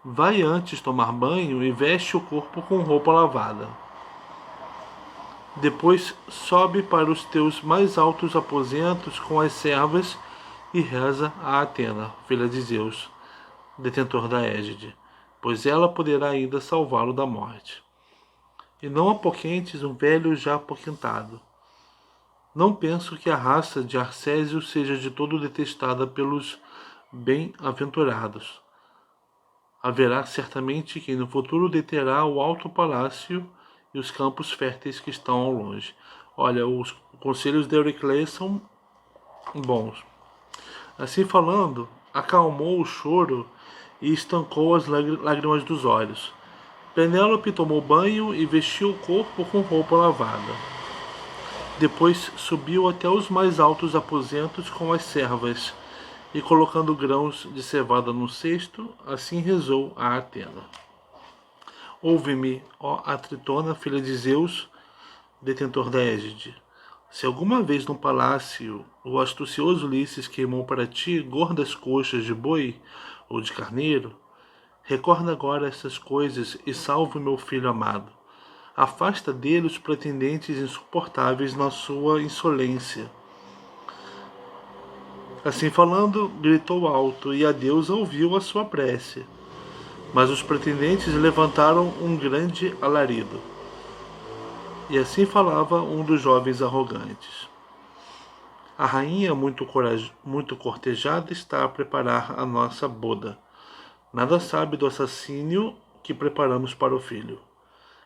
Vai antes tomar banho e veste o corpo com roupa lavada. Depois sobe para os teus mais altos aposentos com as servas e reza a Atena, filha de Zeus, detentor da égide, pois ela poderá ainda salvá-lo da morte. E não apoquentes um velho já apoquentado. Não penso que a raça de Arcésio seja de todo detestada pelos bem-aventurados. Haverá certamente quem no futuro deterá o alto palácio e os campos férteis que estão ao longe. Olha, os conselhos de Euricleia são bons. Assim falando, acalmou o choro e estancou as lágrimas dos olhos. Penélope tomou banho e vestiu o corpo com roupa lavada. Depois subiu até os mais altos aposentos com as servas, e colocando grãos de cevada no cesto, assim rezou a Atena: ouve-me, ó Atritona, filha de Zeus, detentor da égide. Se alguma vez no palácio o astucioso Ulisses queimou para ti gordas coxas de boi ou de carneiro, recorda agora essas coisas e salva o meu filho amado. Afasta dele os pretendentes insuportáveis na sua insolência. Assim falando, gritou alto, e a deusa ouviu a sua prece. Mas os pretendentes levantaram um grande alarido. E assim falava um dos jovens arrogantes: a rainha, muito cortejada, está a preparar a nossa boda. Nada sabe do assassínio que preparamos para o filho.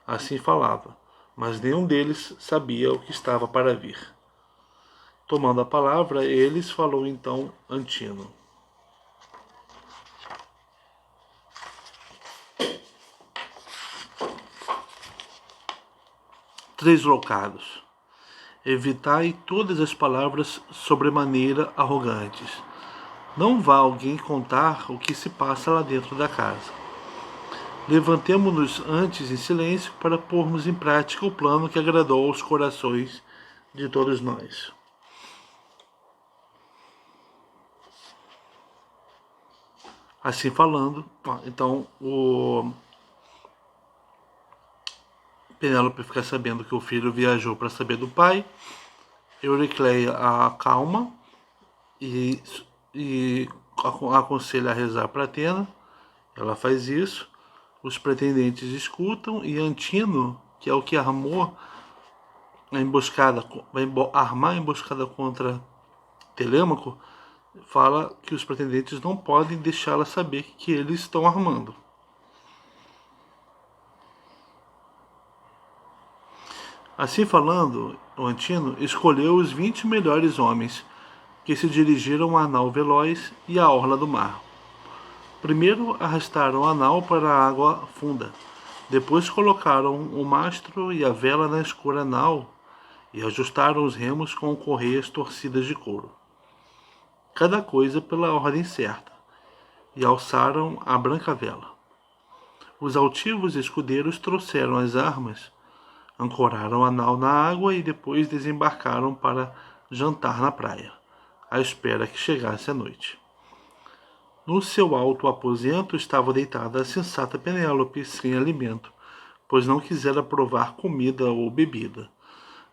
Assim falava, mas nenhum deles sabia o que estava para vir. Tomando a palavra, eles falou então Antino: tresloucados, evitai todas as palavras sobremaneira arrogantes. Não vá alguém contar o que se passa lá dentro da casa. Levantemo-nos antes em silêncio para pormos em prática o plano que agradou aos corações de todos nós. Assim falando, então o Penélope fica sabendo que o filho viajou para saber do pai. Euricleia a acalma e aconselha a rezar para Atena. Ela faz isso. Os pretendentes escutam e Antino, que é o que armou a emboscada, vai armar a emboscada contra Telêmaco, fala que os pretendentes não podem deixá-la saber que eles estão armando. Assim falando, o Antino escolheu os 20 melhores homens, que se dirigiram à nau veloz e à orla do mar. Primeiro arrastaram a nau para a água funda. Depois colocaram o mastro e a vela na escura nau e ajustaram os remos com correias torcidas de couro. Cada coisa pela ordem certa, e alçaram a branca vela. Os altivos escudeiros trouxeram as armas, ancoraram a nau na água e depois desembarcaram para jantar na praia, à espera que chegasse a noite. No seu alto aposento estava deitada a sensata Penélope, sem alimento, pois não quisera provar comida ou bebida.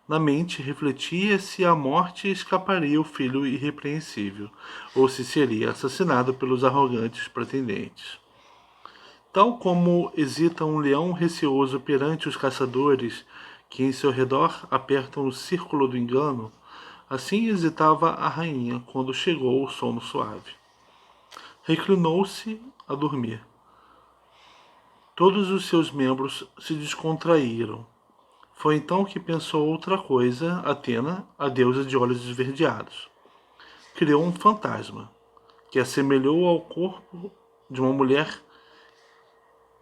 Na mente refletia se à morte escaparia o filho irrepreensível, ou se seria assassinado pelos arrogantes pretendentes. Tal como hesita um leão receoso perante os caçadores que em seu redor apertam o círculo do engano, assim hesitava a rainha quando chegou o sono suave. Reclinou-se a dormir. Todos os seus membros se descontraíram. Foi então que pensou outra coisa, Atena, a deusa de olhos esverdeados. Criou um fantasma, que assemelhou ao corpo de uma mulher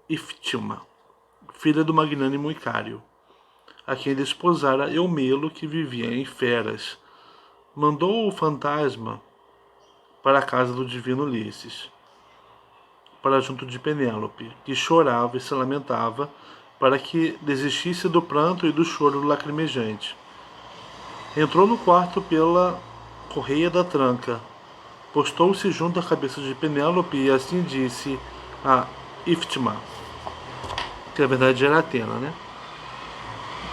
Iftima, filha do magnânimo Icário, a quem desposara Eumelo, que vivia em Feras. Mandou o fantasma para a casa do divino Ulisses, para junto de Penélope, que chorava e se lamentava, para que desistisse do pranto e do choro lacrimejante. Entrou no quarto pela correia da tranca, postou-se junto à cabeça de Penélope e assim disse a Iftima, que na verdade era Atena, né?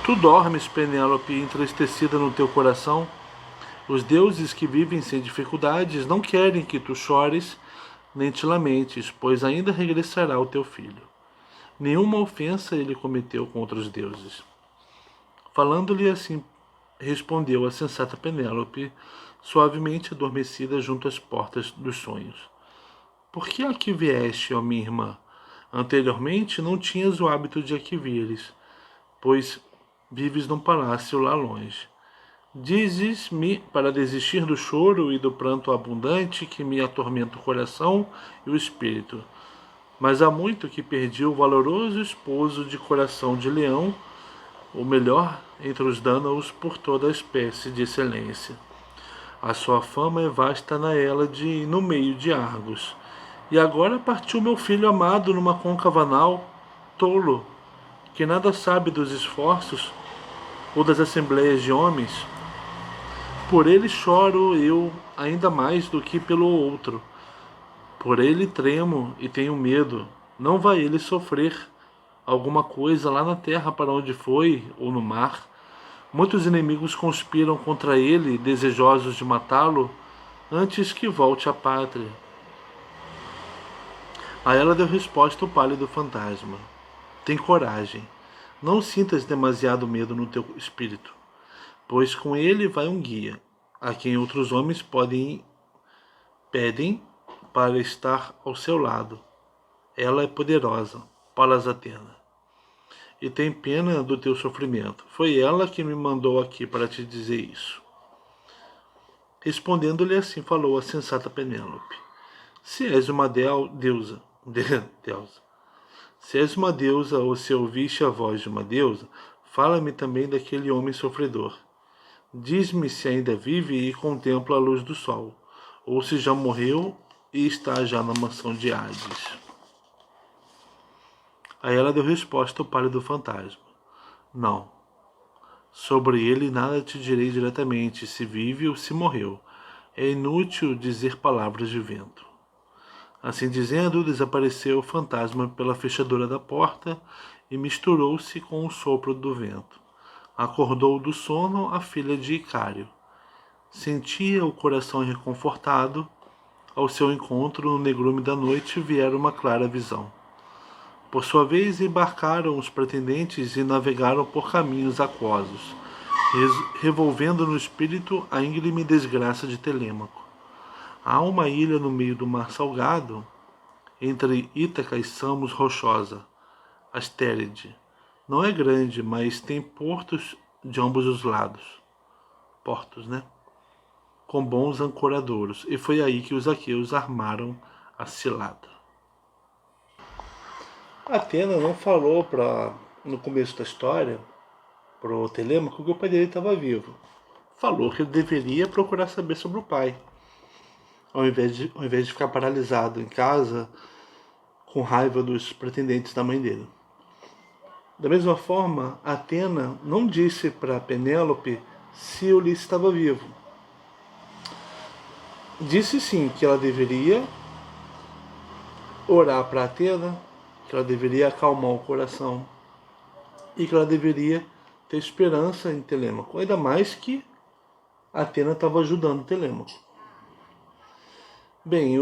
Tu dormes, Penélope, entristecida no teu coração? Os deuses que vivem sem dificuldades não querem que tu chores nem te lamentes, pois ainda regressará o teu filho. Nenhuma ofensa ele cometeu contra os deuses. Falando-lhe assim, respondeu a sensata Penélope, suavemente adormecida junto às portas dos sonhos. Por que aqui vieste, ó minha irmã? Anteriormente não tinhas o hábito de aqui vires, pois vives num palácio lá longe. Dizes-me para desistir do choro e do pranto abundante que me atormenta o coração e o espírito. Mas há muito que perdi o valoroso esposo de coração de leão, o melhor entre os dânaos por toda a espécie de excelência. A sua fama é vasta na Hélade e no meio de Argos. E agora partiu meu filho amado numa côncava nau, tolo, que nada sabe dos esforços ou das assembleias de homens. Por ele choro eu ainda mais do que pelo outro. Por ele tremo e tenho medo. Não vai ele sofrer alguma coisa lá na terra para onde foi, ou no mar? Muitos inimigos conspiram contra ele, desejosos de matá-lo, antes que volte à pátria. A ela deu resposta o pálido fantasma. Tem coragem. Não sintas demasiado medo no teu espírito, pois com ele vai um guia, a quem outros homens pedem para estar ao seu lado. Ela é poderosa, Palas Atena, e tem pena do teu sofrimento. Foi ela que me mandou aqui para te dizer isso. Respondendo-lhe assim, falou a sensata Penélope. Se és uma deusa, se és uma deusa ou se ouviste a voz de uma deusa, fala-me também daquele homem sofredor. Diz-me se ainda vive e contempla a luz do sol, ou se já morreu e está já na mansão de Hades. A ela deu resposta o pálido fantasma. Não. Sobre ele nada te direi diretamente, se vive ou se morreu. É inútil dizer palavras de vento. Assim dizendo, desapareceu o fantasma pela fechadura da porta e misturou-se com o sopro do vento. Acordou do sono a filha de Icário. Sentia o coração reconfortado. Ao seu encontro, no negrume da noite, viera uma clara visão. Por sua vez, embarcaram os pretendentes e navegaram por caminhos aquosos, revolvendo no espírito a íngreme desgraça de Telêmaco. Há uma ilha no meio do mar salgado, entre Ítaca e Samos rochosa, Astéride. Não é grande, mas tem portos de ambos os lados, portos, né? Com bons ancoradouros. E foi aí que os aqueus armaram a cilada. Atena não falou no começo da história para o Telêmaco que o pai dele estava vivo. Falou que ele deveria procurar saber sobre o pai, ao invés de ficar paralisado em casa com raiva dos pretendentes da mãe dele. Da mesma forma, Atena não disse para Penélope se Ulisses estava vivo. Disse sim que ela deveria orar para Atena, que ela deveria acalmar o coração e que ela deveria ter esperança em Telêmaco. Ainda mais que Atena estava ajudando Telêmaco. Bem,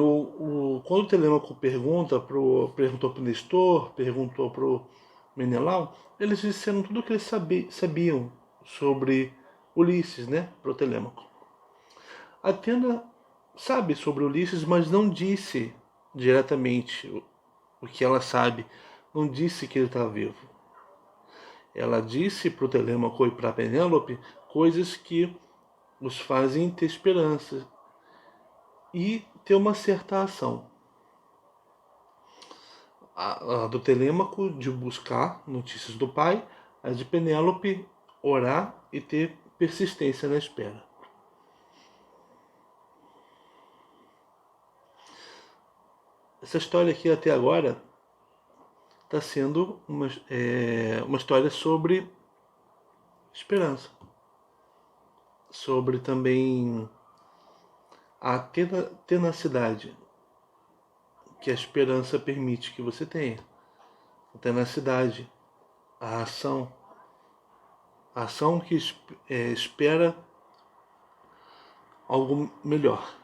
quando o Telêmaco perguntou para o Nestor, perguntou para o Menelau, eles disseram tudo o que eles sabiam sobre Ulisses, né, para o Telêmaco. Atena sabe sobre Ulisses, mas não disse diretamente o que ela sabe, não disse que ele está vivo. Ela disse para o Telêmaco e para Penélope coisas que os fazem ter esperança e ter uma certa ação. A do Telêmaco de buscar notícias do pai, a de Penélope orar e ter persistência na espera. Essa história aqui até agora está sendo uma história sobre esperança, sobre também a tenacidade que a esperança permite que você tenha. A tenacidade, a ação que espera algo melhor.